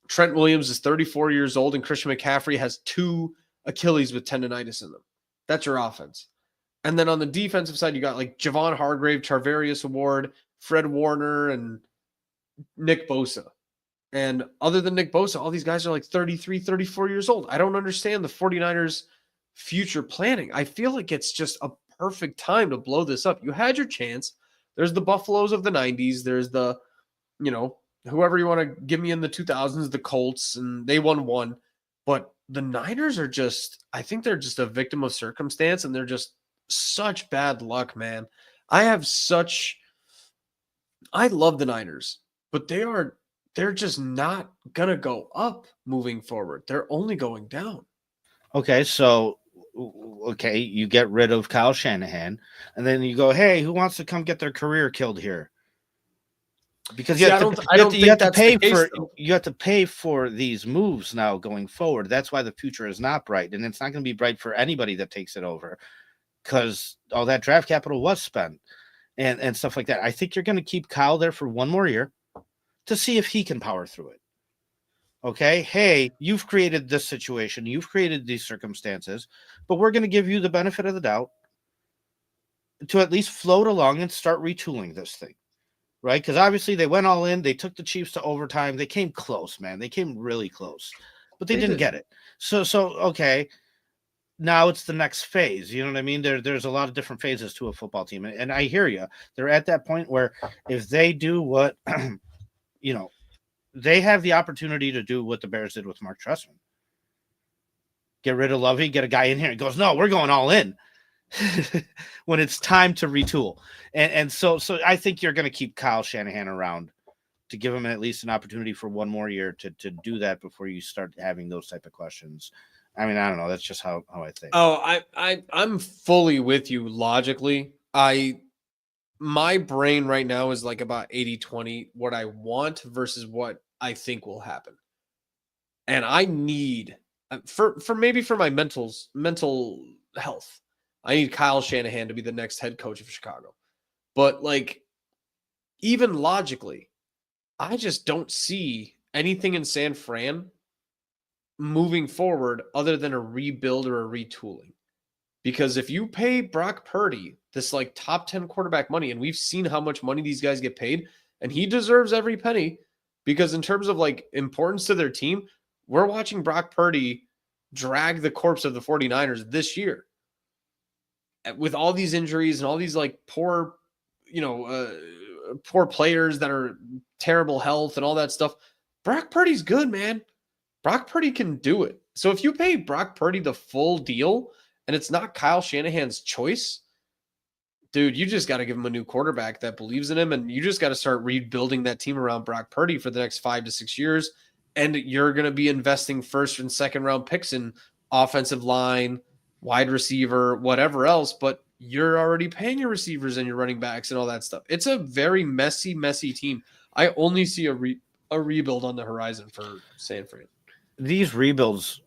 Trent Williams is 34 years old, and Christian McCaffrey has 2 Achilles with tendonitis in them. That's your offense. And then on the defensive side, you got Javon Hargrave, Charvarius Ward, Fred Warner, and Nick Bosa. And other than Nick Bosa, all these guys are 33, 34 years old. I don't understand the 49ers' future planning. I feel like it's just a perfect time to blow this up. You had your chance. There's the Buffaloes of the 90s. There's the, whoever you want to give me in the 2000s, the Colts, and they won 1. But the Niners are just, I think they're just a victim of circumstance, and they're just such bad luck, man. I love the Niners, but they're just not gonna go up moving forward. They're only going down. Okay, so you get rid of Kyle Shanahan, and then you go, hey, who wants to come get their career killed here? Because See, I don't think that's the case, though. You have to pay for these moves now going forward. That's why the future is not bright, and it's not going to be bright for anybody that takes it over, because all that draft capital was spent and stuff like that. I think you're going to keep Kyle there for one more year to see if he can power through it. Okay, hey, you've created this situation, you've created these circumstances, but we're going to give you the benefit of the doubt to at least float along and start retooling this thing. Right? Because obviously they went all in. They took the Chiefs to overtime. They came close, man. They came really close, but they didn't get it. So okay, now it's the next phase. You know what I mean? There's a lot of different phases to a football team, and I hear you. They're at that point where if they do what, they have the opportunity to do what the Bears did with Mark Trestman. Get rid of Lovey, get a guy in here. He goes, no, we're going all in. When it's time to retool. And so I think you're going to keep Kyle Shanahan around to give him at least an opportunity for one more year to do that before you start having those type of questions. I mean, I don't know. That's just how I think. Oh, I'm fully with you logically. My brain right now is like about 80-20, what I want versus what I think will happen. And I need for my mental health, I need Kyle Shanahan to be the next head coach of Chicago. But like, even logically, I just don't see anything in San Fran moving forward other than a rebuild or a retooling. Because if you pay Brock Purdy this like top 10 quarterback money, and we've seen how much money these guys get paid, and he deserves every penny, because in terms of like importance to their team, we're watching Brock Purdy drag the corpse of the 49ers this year. With all these injuries and all these like poor players that are terrible health and all that stuff, Brock Purdy's good, man. Brock Purdy can do it. So if you pay Brock Purdy the full deal and it's not Kyle Shanahan's choice, dude, you just got to give him a new quarterback that believes in him, and you just got to start rebuilding that team around Brock Purdy for the next 5 to 6 years. And you're going to be investing first and second round picks in offensive line, wide receiver, whatever else, but you're already paying your receivers and your running backs and all that stuff. It's a very messy team. I only see a rebuild on the horizon for San Fran. These rebuilds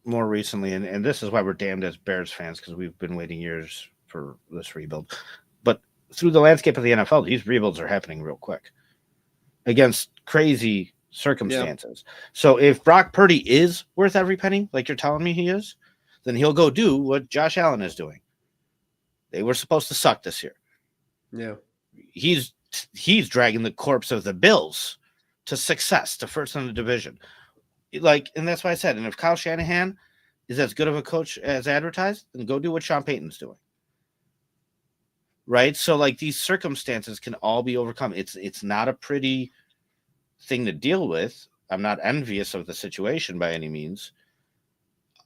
more recently, and this is why we're damned as Bears fans, because we've been waiting years for this rebuild. But through the landscape of the NFL, these rebuilds are happening real quick against crazy circumstances. Yeah. So if Brock Purdy is worth every penny, like you're telling me he is, then he'll go do what Josh Allen is doing. They were supposed to suck this year. Yeah. He's dragging the corpse of the Bills to success, to first in the division. And that's why I said, and if Kyle Shanahan is as good of a coach as advertised, then go do what Sean Payton's doing. Right? So like these circumstances can all be overcome. It's not a pretty thing to deal with. I'm not envious of the situation by any means.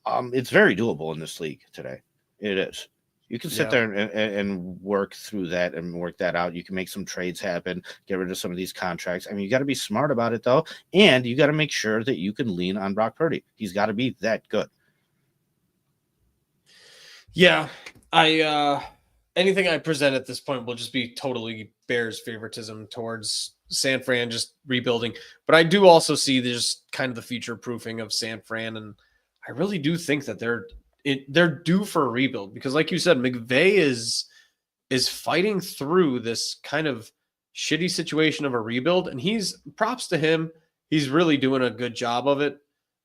It's very doable in this league today. It is. You can sit there and work through that and work that out. You can make some trades happen, get rid of some of these contracts. I mean, you got to be smart about it, though, and you got to make sure that you can lean on Brock Purdy. He's got to be that good. Yeah, anything I present at this point will just be totally Bears favoritism towards San Fran just rebuilding. But I do also see there's kind of the future proofing of San Fran, and I really do think that they're due for a rebuild, because like you said, McVay is fighting through this kind of shitty situation of a rebuild, and props to him. He's really doing a good job of it.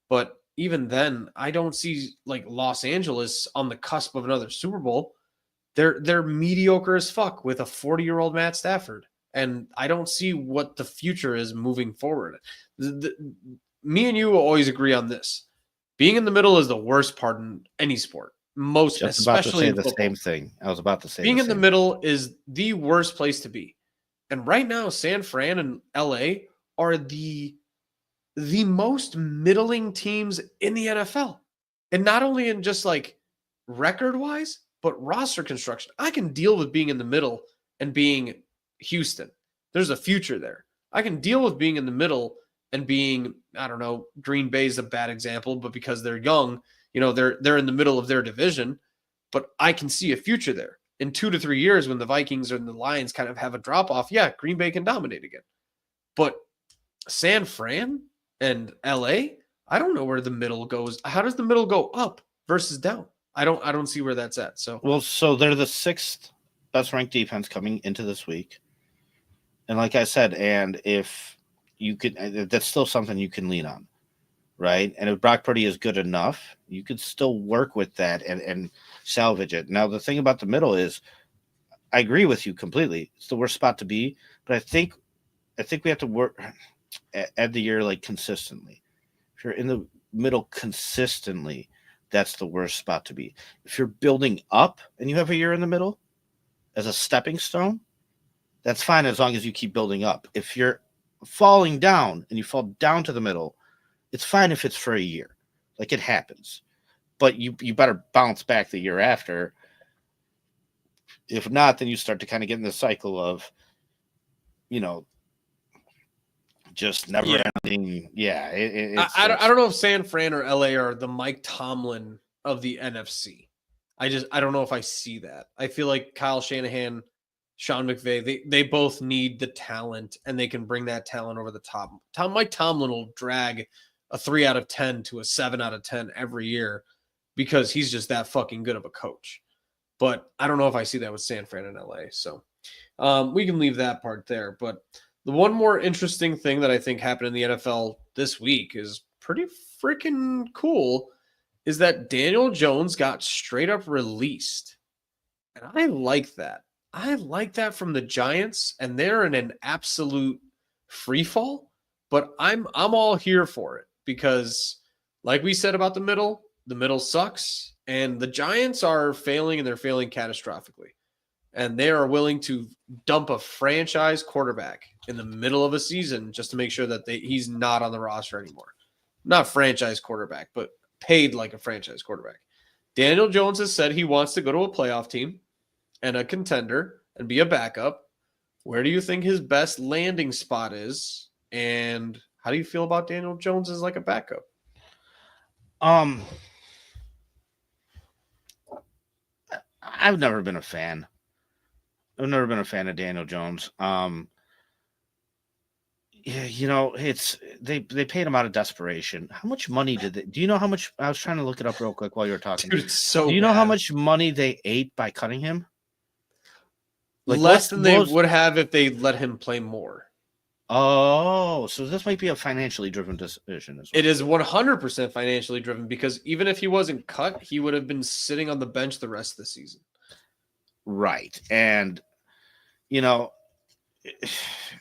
But even then, I don't see like Los Angeles on the cusp of another Super Bowl. They're mediocre as fuck with a 40-year-old Matt Stafford. And I don't see what the future is moving forward. Me and you will always agree on this. Being in the middle is the worst part in any sport. Especially the same thing. I was about to say being in the middle is the worst place to be. And right now, San Fran and LA are the most middling teams in the NFL. And not only in just like record-wise, but roster construction. I can deal with being in the middle and being Houston. There's a future there. I can deal with being in the middle and being, I don't know, Green Bay is a bad example, but because they're young, they're in the middle of their division, but I can see a future there. In 2 to 3 years when the Vikings and the Lions kind of have a drop off, yeah, Green Bay can dominate again. But San Fran and LA, I don't know where the middle goes. How does the middle go up versus down? I don't see where that's at. So they're the 6th best ranked defense coming into this week. And like I said, and if you could, that's still something you can lean on, right? And if Brock Purdy is good enough, you could still work with that and salvage it. Now, the thing about the middle is, I agree with you completely. It's the worst spot to be, but I think we have to work at the year like consistently. If you're in the middle consistently, that's the worst spot to be. If you're building up and you have a year in the middle as a stepping stone, that's fine as long as you keep building up. If you're falling down and you fall down to the middle, it's fine if it's for a year. Like, it happens. But you better bounce back the year after. If not, then you start to kind of get in the cycle of, just never ending. Yeah. I don't know if San Fran or LA are the Mike Tomlin of the NFC. I don't know if I see that. I feel like Kyle Shanahan, Sean McVay, they both need the talent, and they can bring that talent over the top. Mike Tomlin will drag a 3 out of 10 to a 7 out of 10 every year because he's just that fucking good of a coach. But I don't know if I see that with San Fran and LA. So we can leave that part there. But the one more interesting thing that I think happened in the NFL this week is pretty freaking cool, is that Daniel Jones got straight up released. And I like that. I like that from the Giants, and they're in an absolute free fall, but I'm all here for it because, like we said about the middle sucks, and the Giants are failing, and they're failing catastrophically. And they are willing to dump a franchise quarterback in the middle of a season just to make sure that he's not on the roster anymore. Not franchise quarterback, but paid like a franchise quarterback. Daniel Jones has said he wants to go to a playoff team and a contender and be a backup. Where do you think his best landing spot is? And how do you feel about Daniel Jones as like a backup? I've never been a fan. I've never been a fan of Daniel Jones. It's they paid him out of desperation. How much money did they? Do you know how much? I was trying to look it up real quick while you were talking. Dude, it's so. Do you know how much money they ate by cutting him? Like less than they would have if they let him play more. Oh, so this might be a financially driven decision as well. It is 100% financially driven because even if he wasn't cut, he would have been sitting on the bench the rest of the season. Right. And,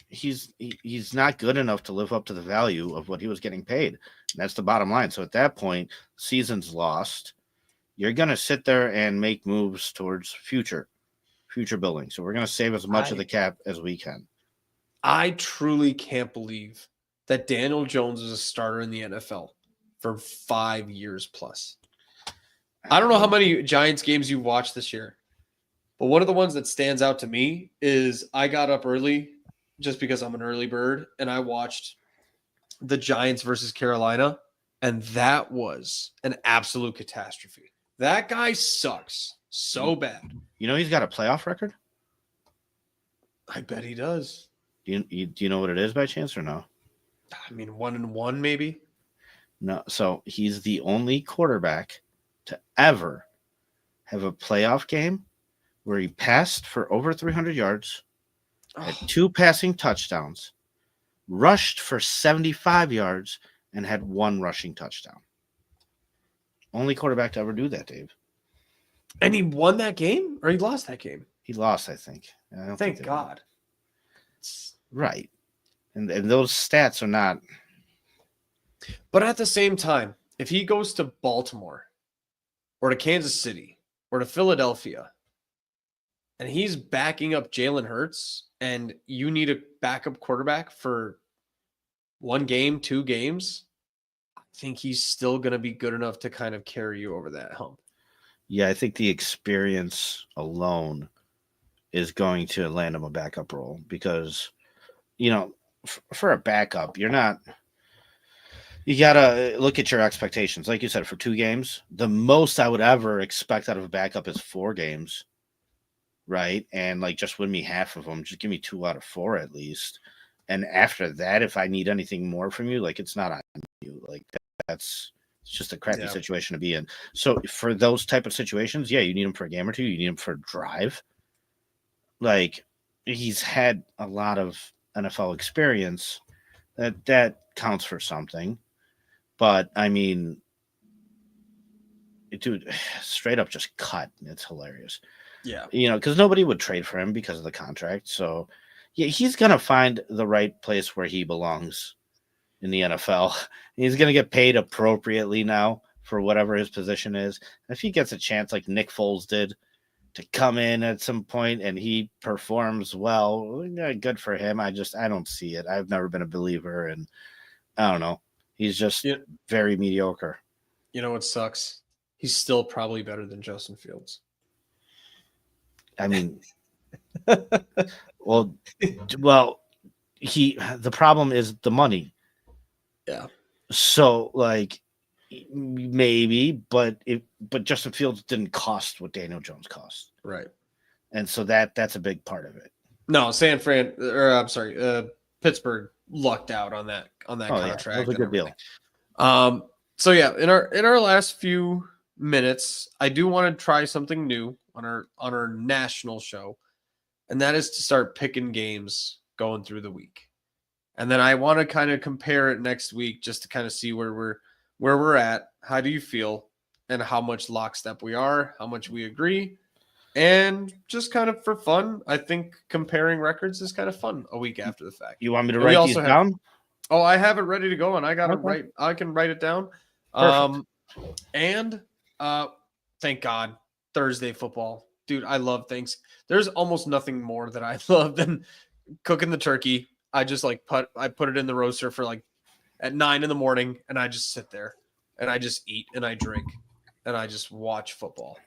he's not good enough to live up to the value of what he was getting paid. And that's the bottom line. So at that point, season's lost. You're going to sit there and make moves towards future building. So we're going to save as much of the cap as we can. I truly can't believe that Daniel Jones is a starter in the NFL for 5 years plus. I don't know how many Giants games you watched this year, but one of the ones that stands out to me is I got up early just because I'm an early bird, and I watched the Giants versus Carolina, and that was an absolute catastrophe. That guy sucks so bad. He's got a playoff record? I bet he does. Do you know what it is by chance or no? I mean, 1-1 maybe. No. So he's the only quarterback to ever have a playoff game where he passed for over 300 yards, had 2 passing touchdowns, rushed for 75 yards, and had 1 rushing touchdown. Only quarterback to ever do that, Dave. And he won that game, or he lost that game? He lost, I think. Thank God. Right. And those stats are not. But at the same time, if he goes to Baltimore or to Kansas City or to Philadelphia and he's backing up Jalen Hurts and you need a backup quarterback for 1 game, 2 games, think he's still going to be good enough to kind of carry you over that hump. Yeah, I think the experience alone is going to land him a backup role because, for a backup, you got to look at your expectations. Like you said, for 2 games, the most I would ever expect out of a backup is 4 games, right? And like just win me half of them. Just give me 2 out of 4 at least. And after that, if I need anything more from you, like it's not on you. Like it's just a crappy situation to be in. So for those type of situations, yeah, you need him for a game or 2. You need him for a drive. Like he's had a lot of NFL experience. That counts for something. But I mean, dude, straight up just cut. It's hilarious. Yeah. Because nobody would trade for him because of the contract. So yeah, he's gonna find the right place where he belongs in the NFL. He's gonna get paid appropriately now for whatever his position is. And if he gets a chance like Nick Foles did to come in at some point and he performs well, yeah, good for him. I don't see it. I've never been a believer, and I don't know. He's just very mediocre. You know what sucks? He's still probably better than Justin Fields. I mean, well, the problem is the money. Yeah. So like maybe, but Justin Fields didn't cost what Daniel Jones cost. Right. And so that's a big part of it. No, Pittsburgh lucked out on that contract. Yeah, that was a good deal. So yeah, in our last few minutes, I do want to try something new on our national show, and that is to start picking games going through the week. And then I want to kind of compare it next week just to kind of see where we're at. How do you feel? And how much lockstep we are, how much we agree. And just kind of for fun, I think comparing records is kind of fun a week after the fact. You want me to write these down? Oh, I have it ready to go, and I can write it down. Perfect. And thank God, Thursday football. Dude, I love things. There's almost nothing more that I love than cooking the turkey. I just put it in the roaster for at 9 a.m, and I just sit there and I just eat and I drink and I just watch football.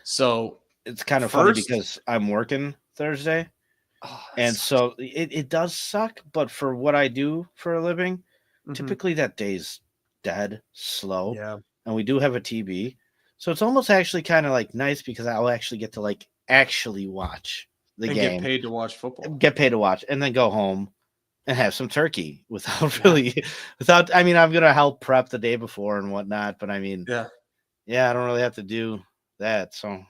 So it's kind of funny because I'm working Thursday. And so it does suck, but for what I do for a living, typically that day's dead, slow. Yeah. And we do have a TB. So it's almost actually kind of nice because I'll actually get to actually watch the game. Get paid to watch football. Get paid to watch and then go home and have some turkey I'm going to help prep the day before and whatnot. But I mean, I don't really have to do that. So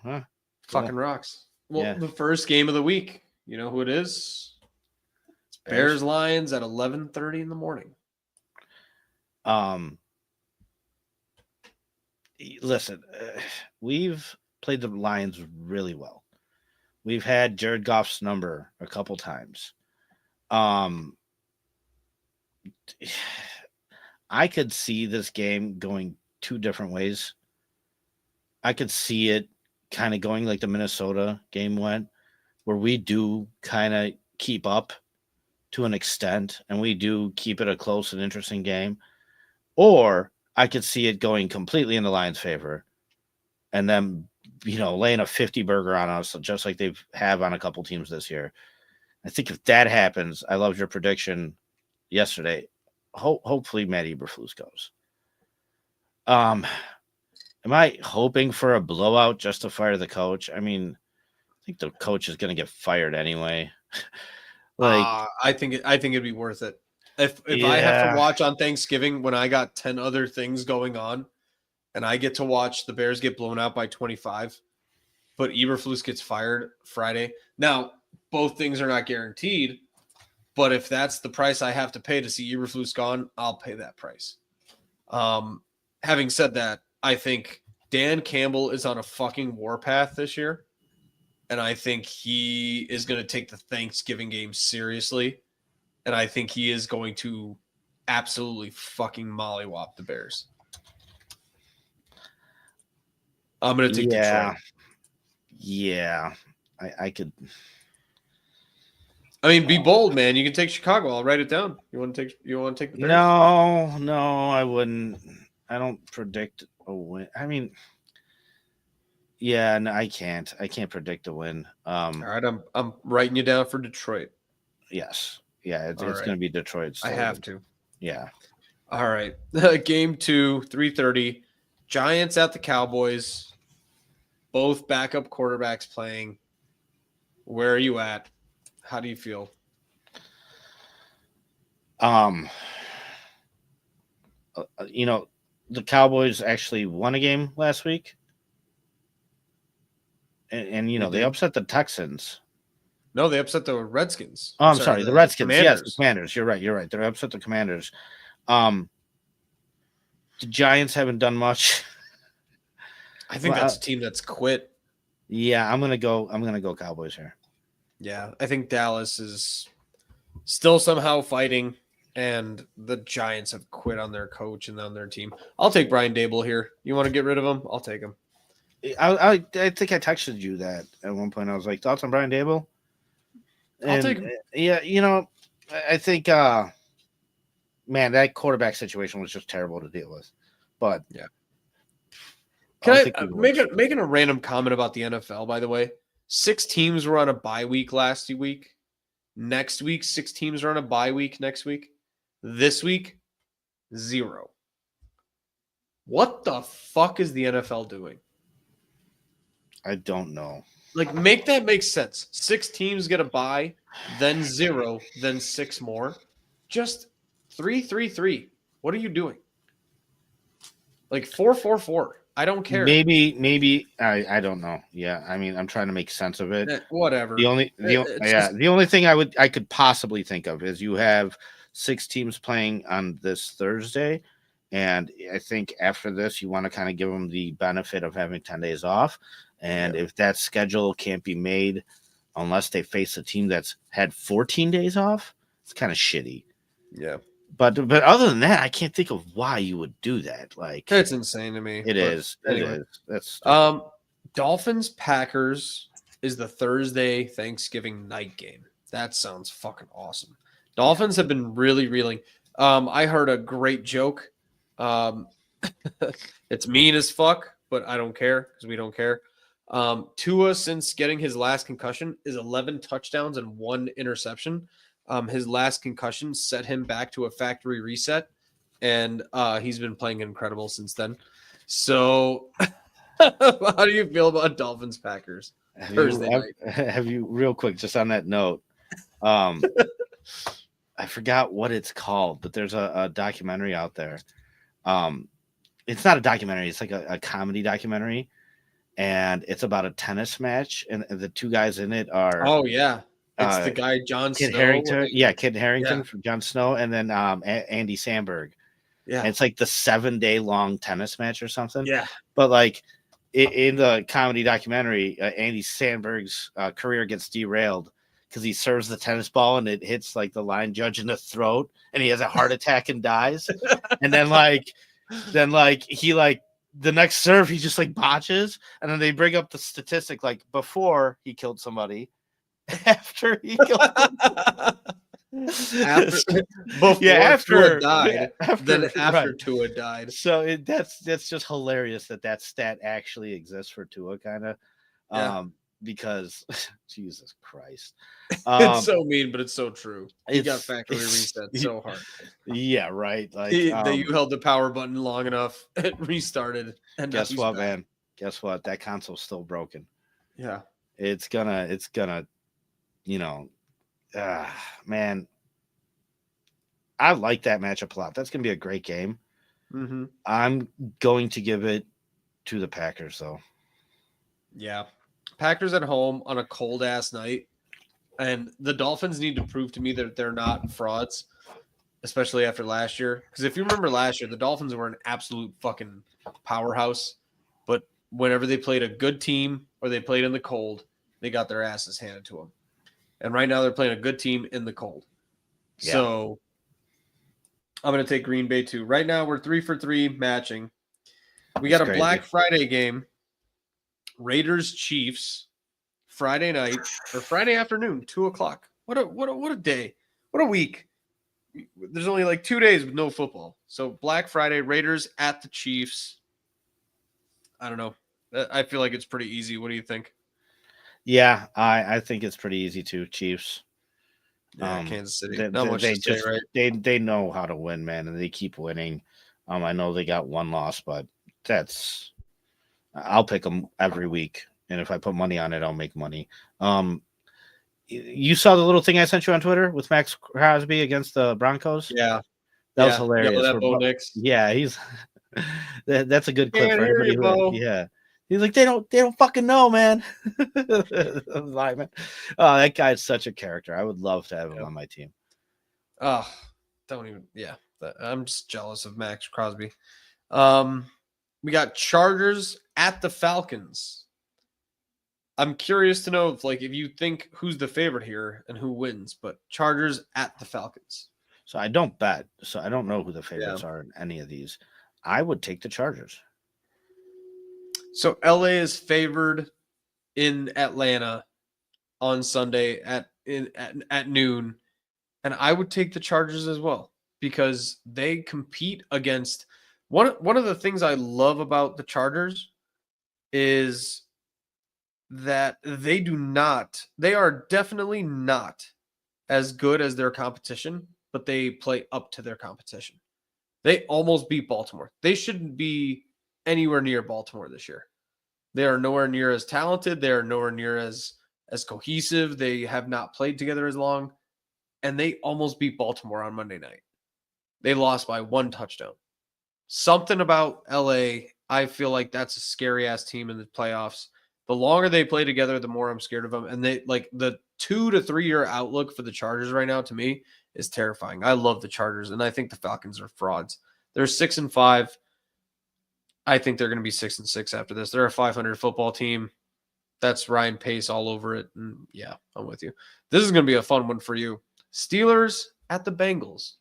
fucking rocks. Well, the first game of the week, you know who it is? It's Bears Lions at 11:30 in the morning. Listen, we've played the Lions really well. We've had Jared Goff's number a couple times. I could see this game going 2 different ways. I could see it kind of going like the Minnesota game went, where we do kind of keep up to an extent and we do keep it a close and interesting game. Or I could see it going completely in the Lions' favor and then, laying a 50 burger on us, just like they've have on a couple teams this year. I think if that happens, I loved your prediction yesterday. Hopefully Matt Eberflus goes. Am I hoping for a blowout just to fire the coach? I mean, I think the coach is going to get fired anyway. I think it'd be worth it. If I have to watch on Thanksgiving when I got 10 other things going on, and I get to watch the Bears get blown out by 25, but Eberflus gets fired Friday. Now, both things are not guaranteed, but if that's the price I have to pay to see Eberflus gone, I'll pay that price. Having said that, I think Dan Campbell is on a fucking warpath this year, and I think he is going to take the Thanksgiving game seriously, and I think he is going to absolutely fucking mollywop the Bears. I'm going to take Detroit. Yeah, I could. I mean, be bold, man. You can take Chicago. I'll write it down. You want to take the Bears? No, I wouldn't. I don't predict a win. I mean, yeah, no, I can't. I can't predict a win. All right, I'm writing you down for Detroit. Yes. Yeah, All it's right, going to be Detroit I still. have to. Yeah. All right, game 2, 3:30. Giants at the Cowboys. Both backup quarterbacks playing. Where are you at? How do you feel? Um, you know, the Cowboys actually won a game last week, and They they did. upset the Texans. No, they upset the Redskins. Oh, I'm I'm sorry, sorry, the the Redskins. Yes, the Commanders. Commanders. You're right. You're right. They're upset the Commanders. Um, the Giants haven't done much. I think Well, that's a team that's quit. yeah, I'm gonna go. I'm gonna go Cowboys here. Yeah, I think Dallas is still somehow fighting, and the Giants have quit on their coach and on their team. I'll take Brian Dable here. You want to get rid of him? I'll take him. I think I texted you that at one point. I was like, thoughts on Brian Dable? I'll take And him. yeah, I think man, that quarterback situation was just terrible to deal with. But Yeah. Can I'll I take the making a random comment about the NFL? By the way, 6 teams were on a bye week last week. Next week, 6 teams are on a bye week. Next week, this week, 0. What the fuck is the NFL doing? I don't know. Like, make that make sense. 6 teams get a bye, then 0, then 6 more. Just 3, 3, 3. What are you doing? Like 4, 4, 4. I don't care. Maybe I don't know. Yeah, I mean, I'm trying to make sense of it. Whatever. It's just The only thing I could possibly think of is you have 6 teams playing on this Thursday, and I think after this you want to kind of give them the benefit of having 10 days off, and Yeah. if that schedule can't be made unless they face a team that's had 14 days off, it's kind of shitty. Yeah. But other than that, I can't think of why you would do that. Like It's insane to me. it is. Anyway. It is. That's stupid. Dolphins Packers is the Thursday Thanksgiving night game. That sounds fucking awesome. Dolphins have been really reeling. I heard a great joke. It's mean as fuck, but I don't care because we don't care. Tua, since getting his last concussion, is 11 touchdowns and 1 interception. His last concussion set him back to a factory reset, and he's been playing incredible since then. So, how do you feel about Dolphins Packers Thursday night? Have you real quick just on that note? I forgot what it's called, but there's a documentary out there. It's not a documentary; it's like a comedy documentary, and it's about a tennis match, and the 2 guys in it are Oh yeah, it's the guy Jon Kid Snow. Harrington, Kid Harrington Yeah. from Jon Snow, and then Andy Samberg. Yeah, And it's like the 7-day long tennis match or something. yeah. But like in the comedy documentary, Andy Sandberg's career gets derailed because he serves the tennis ball and it hits like the line judge in the throat, and he has a heart attack and dies. And then he the next serve he just like botches, and then they bring up the statistic like before he killed somebody, after he killed them. Tua died, then after right. Tua died. So that's just hilarious that stat actually exists for Tua, kind of, because Jesus Christ, It's so mean, but it's so true. He got factory it's- reset so hard. Yeah, right. Like That you held the power button long enough, it restarted. And now guess he's what, back. man? Guess what? That console's still broken. Yeah, It's gonna, man. I like that matchup a lot. That's gonna be a great game. mm-hmm. I'm going to give it to the Packers, though. Yeah. Packers at home on a cold ass night, and the Dolphins need to prove to me that they're not frauds, especially after last year. Because if you remember last year, the Dolphins were an absolute fucking powerhouse, but whenever they played a good team or they played in the cold, they got their asses handed to them. And right now they're playing a good team in the cold. Yeah. So I'm going to take Green Bay too. Right now we're 3 for 3 matching. We got a Black Friday game. Raiders Chiefs Friday night or Friday afternoon, 2:00. What a day. What a week. there's only like 2 days with no football. So Black Friday, Raiders at the Chiefs. I don't know. I feel like it's pretty easy. What do you think? Yeah, I think it's pretty easy too. Chiefs. Yeah, Kansas City. They, Not they, much to they say, just right? they know how to win, man, and they keep winning. I know they got one loss, but I'll pick them every week, and if I put money on it, I'll make money. You saw the little thing I sent you on Twitter with Max Crosby against the Broncos? Yeah. That was Yeah. Yell hilarious. at Bo Nix. Yeah, he's that's a good clip Can't for hear anybody you, who. Bo. Yeah, he's like they don't fucking know, man. Lyman. Oh, that guy's such a character. I would love to have him Yep. on my team. Oh, don't even. Yeah. I'm just jealous of Max Crosby. We got Chargers at the Falcons. I'm curious to know if you think who's the favorite here and who wins, but Chargers at the Falcons. So I don't bet. So I don't know who the Yeah. favorites are in any of these. I would take the Chargers. So LA is favored in Atlanta on Sunday at noon, and I would take the Chargers as well because they compete against one of the things I love about the Chargers is that they are definitely not as good as their competition, but they play up to their competition. They almost beat Baltimore. They shouldn't be anywhere near Baltimore this year. They are nowhere near as talented. They are nowhere near as cohesive. They have not played together as long, and they almost beat Baltimore on Monday night. They lost by 1 touchdown. Something about LA, I feel like that's a scary ass team in the playoffs. The longer they play together, the more I'm scared of them. And they the 2 to 3 year outlook for the Chargers right now to me is terrifying. I love the Chargers, and I think the Falcons are frauds. They're 6-5. I think they're going to be 6-6 after this. They're a 500 football team. That's Ryan Pace all over it. And yeah, I'm with you. This is going to be a fun one for you. Steelers at the Bengals.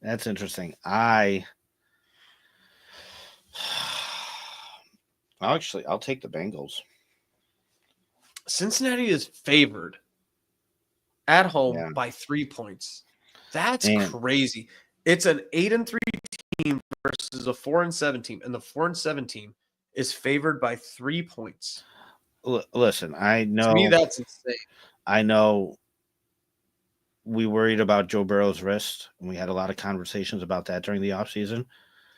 That's interesting. I'll take the Bengals. Cincinnati is favored at home by 3 points. That's crazy. It's an 8-3 team versus a 4-7 team, and the 4-7 team is favored by 3 points. Listen, I know. To me, that's insane. I know. We worried about Joe Burrow's wrist, and we had a lot of conversations about that during the offseason.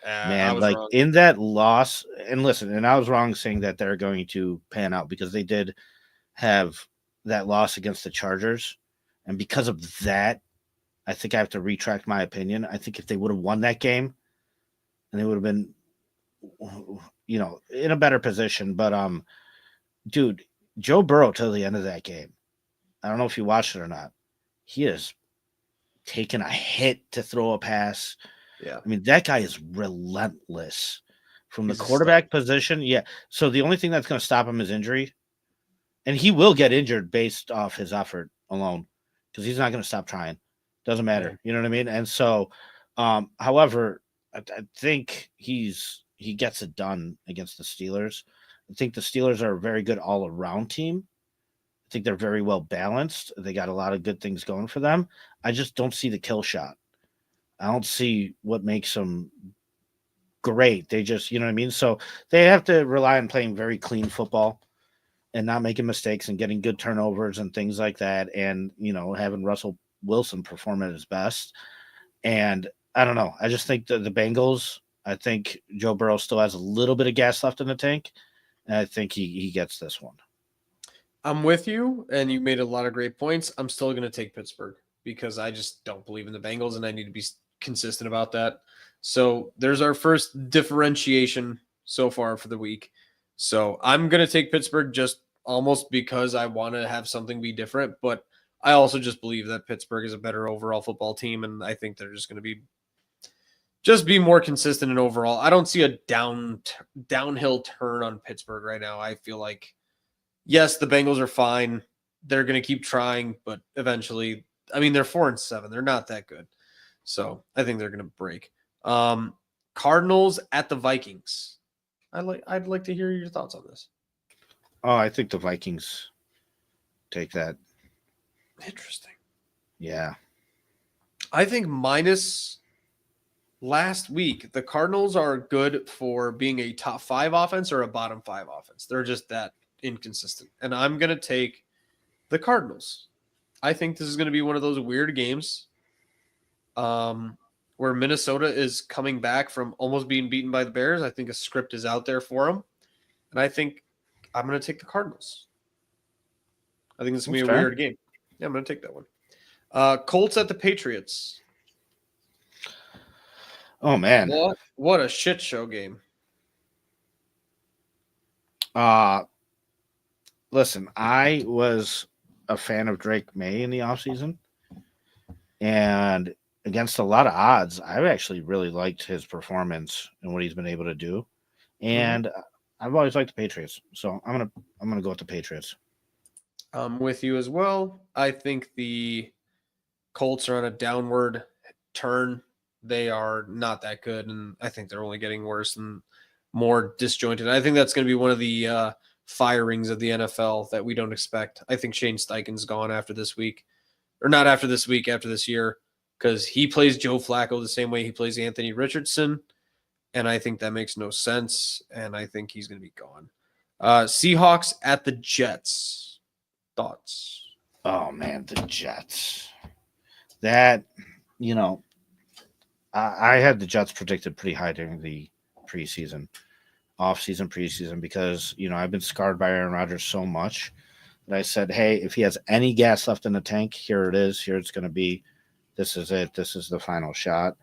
Man, wrong. In that loss, and listen, and I was wrong saying that they're going to pan out because they did have that loss against the Chargers. And because of that, I think I have to retract my opinion. I think if they would have won that game, and they would have been, in a better position. But, dude, Joe Burrow till the end of that game, I don't know if you watched it or not, he is taking a hit to throw a pass. Yeah. I mean, that guy is relentless from the quarterback position. Yeah. So the only thing that's going to stop him is injury. And he will get injured based off his effort alone because he's not going to stop trying. Doesn't matter. Yeah. You know what I mean? And so, however, I think he gets it done against the Steelers. I think the Steelers are a very good all-around team. I think they're very well balanced. They got a lot of good things going for them. I just don't see the kill shot. I don't see what makes them great. They just, you know what I mean? So they have to rely on playing very clean football and not making mistakes and getting good turnovers and things like that. And, having Russell Wilson perform at his best. And I don't know. I just think the Bengals, I think Joe Burrow still has a little bit of gas left in the tank. And I think he gets this one. I'm with you, and you made a lot of great points. I'm still going to take Pittsburgh because I just don't believe in the Bengals, and I need to be consistent about that. So there's our first differentiation so far for the week. So I'm going to take Pittsburgh just almost because I want to have something be different, but I also just believe that Pittsburgh is a better overall football team, and I think they're just going to be more consistent and overall. I don't see a downhill turn on Pittsburgh right now. I feel like, yes, the Bengals are fine. They're going to keep trying, but eventually, I mean, they're 4-7. They're not that good. So I think they're going to break. Cardinals at the Vikings. I'd like to hear your thoughts on this. Oh, I think the Vikings take that. Interesting. Yeah. I think minus last week, the Cardinals are good for being a top 5 offense or a bottom 5 offense. They're just that inconsistent. And I'm going to take the Cardinals. I think this is going to be one of those weird games where Minnesota is coming back from almost being beaten by the Bears. I think a script is out there for them. And I think I'm going to take the Cardinals. I think this is going to be a weird game. Yeah, I'm going to take that one. Colts at the Patriots. Oh, man. What a shit show game. Listen, I was a fan of Drake May in the offseason. And against a lot of odds, I actually really liked his performance and what he's been able to do. And I've always liked the Patriots. So I'm gonna go with the Patriots. I'm with you as well. I think the Colts are on a downward turn. They are not that good, and I think they're only getting worse and more disjointed. I think that's going to be one of the firings of the NFL that we don't expect. I think Shane Steichen's gone after this week. Or not after this week, after this year, because he plays Joe Flacco the same way he plays Anthony Richardson, and I think that makes no sense, and I think he's going to be gone. Seahawks at the Jets. Thoughts? Oh, man, the Jets. That, I had the Jets predicted pretty high during the off-season preseason, because, I've been scarred by Aaron Rodgers so much. And I said, hey, if he has any gas left in the tank, here it is. Here it's going to be. This is it. This is the final shot.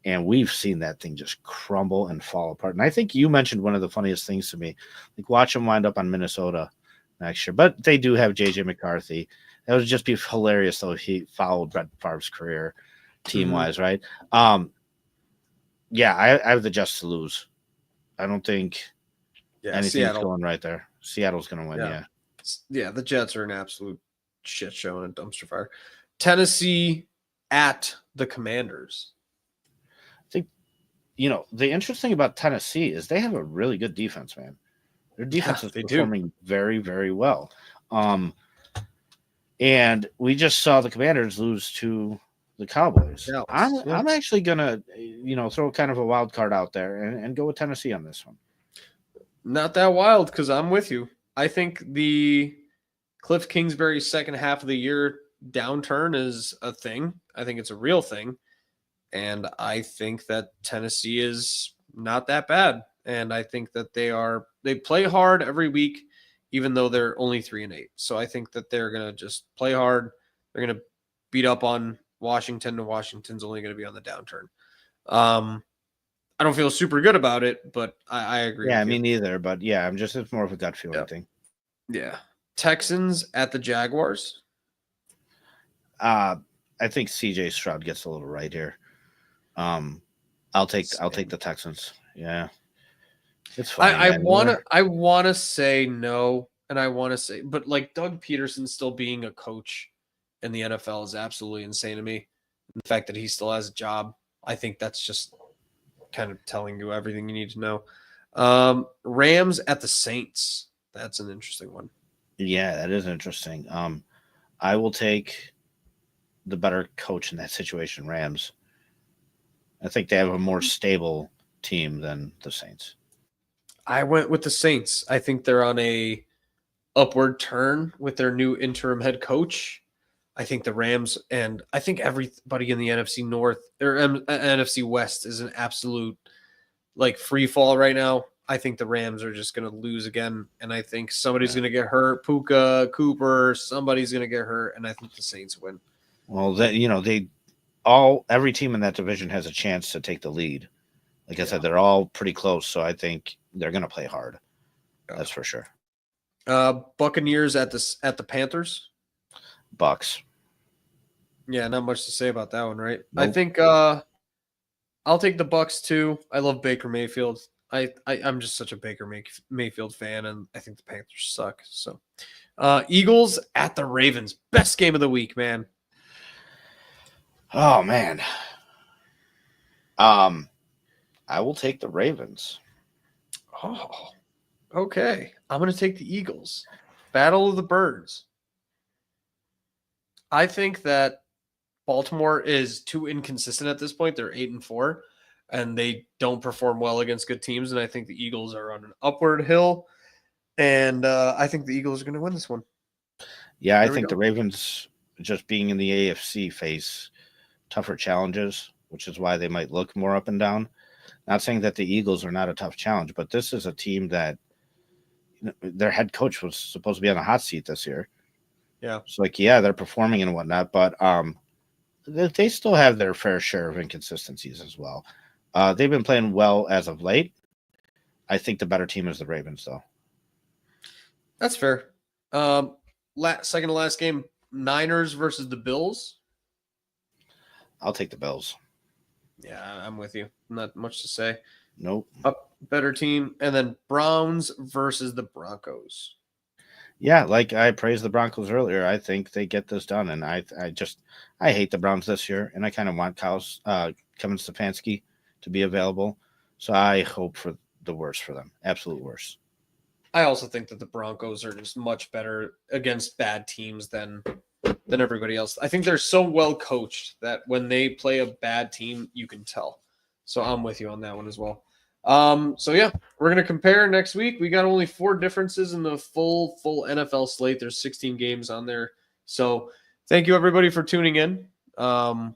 And we've seen that thing just crumble and fall apart. And I think you mentioned one of the funniest things to me. Like, watch him wind up on Minnesota next year. But they do have J.J. McCarthy. That would just be hilarious, though, if he followed Brett Favre's career team-wise, right? Yeah, I have the Jets to lose. I don't think anything's going right there. Seattle's going to win, yeah. Yeah, the Jets are an absolute shit show and a dumpster fire. Tennessee at the Commanders. I think, the interesting thing about Tennessee is they have a really good defense, man. Their defense is performing very, very well. And we just saw the Commanders lose to the Cowboys. Dallas, I'm actually going to, throw kind of a wild card out there and go with Tennessee on this one. Not that wild, because I'm with you. I think the Cliff Kingsbury second half of the year downturn is a thing. I think it's a real thing. And I think that Tennessee is not that bad. And I think that they play hard every week, even though they're only 3-8. So I think that they're going to just play hard. They're going to beat up on Washington, and Washington's only going to be on the downturn. I don't feel super good about it, but I agree. Yeah, me neither. But yeah, it's more of a gut feeling thing. Yeah. Texans at the Jaguars. I think CJ Stroud gets a little right here. I'll take the Texans. Yeah. It's fine. I want to say no, and I want to say, but like Doug Peterson still being a coach in the NFL is absolutely insane to me. The fact that he still has a job, I think that's just kind of telling you everything you need to know. Rams at the Saints. That's an interesting one. Yeah, that is interesting. I will take the better coach in that situation, Rams. I think they have a more stable team than the Saints. I went with the Saints. I think they're on a upward turn with their new interim head coach. I think the Rams, and I think everybody in the NFC North or NFC West is an absolute free fall right now. I think the Rams are just going to lose again, and I think somebody's going to get hurt. Puka, Cooper, somebody's going to get hurt, and I think the Saints win. Well, every team in that division has a chance to take the lead. Like I said, they're all pretty close, so I think they're going to play hard. That's for sure. Buccaneers at the Panthers. Bucks. Yeah, not much to say about that one, right? Nope. I think I'll take the Bucks too. I love Baker Mayfield. I'm just such a Baker Mayfield fan, and I think the Panthers suck. So, Eagles at the Ravens. Best game of the week, man. Oh man. I will take the Ravens. Oh, okay. I'm going to take the Eagles. Battle of the Birds. I think that Baltimore is too inconsistent at this point. They're 8-4, and they don't perform well against good teams. And I think the Eagles are on an upward hill, and I think the Eagles are going to win this one. Yeah, I think the Ravens, just being in the AFC, face tougher challenges, which is why they might look more up and down. Not saying that the Eagles are not a tough challenge, but this is a team that their head coach was supposed to be on a hot seat this year. Yeah. So, like, yeah, they're performing and whatnot, but they still have their fair share of inconsistencies as well. They've been playing well as of late. I think the better team is the Ravens, though. That's fair. Second to last game, Niners versus the Bills. I'll take the Bills. Yeah, I'm with you. Not much to say. Nope. Up better team. And then Browns versus the Broncos. Yeah, like I praised the Broncos earlier. I think they get this done. And I hate the Browns this year. And I kind of want Kevin Stefanski to be available. So I hope for the worst for them. Absolute worst. I also think that the Broncos are just much better against bad teams than everybody else. I think they're so well coached that when they play a bad team, you can tell. So I'm with you on that one as well. So yeah, we're going to compare next week. We got only 4 differences in the full NFL slate. There's 16 games on there. So thank you everybody for tuning in. NFLSKI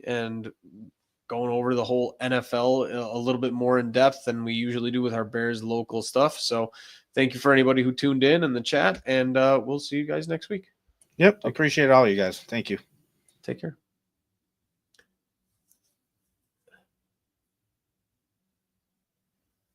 and going over the whole NFL a little bit more in depth than we usually do with our Bears local stuff. So thank you for anybody who tuned in the chat, and we'll see you guys next week. Yep. Appreciate all you guys. Thank you. Take care.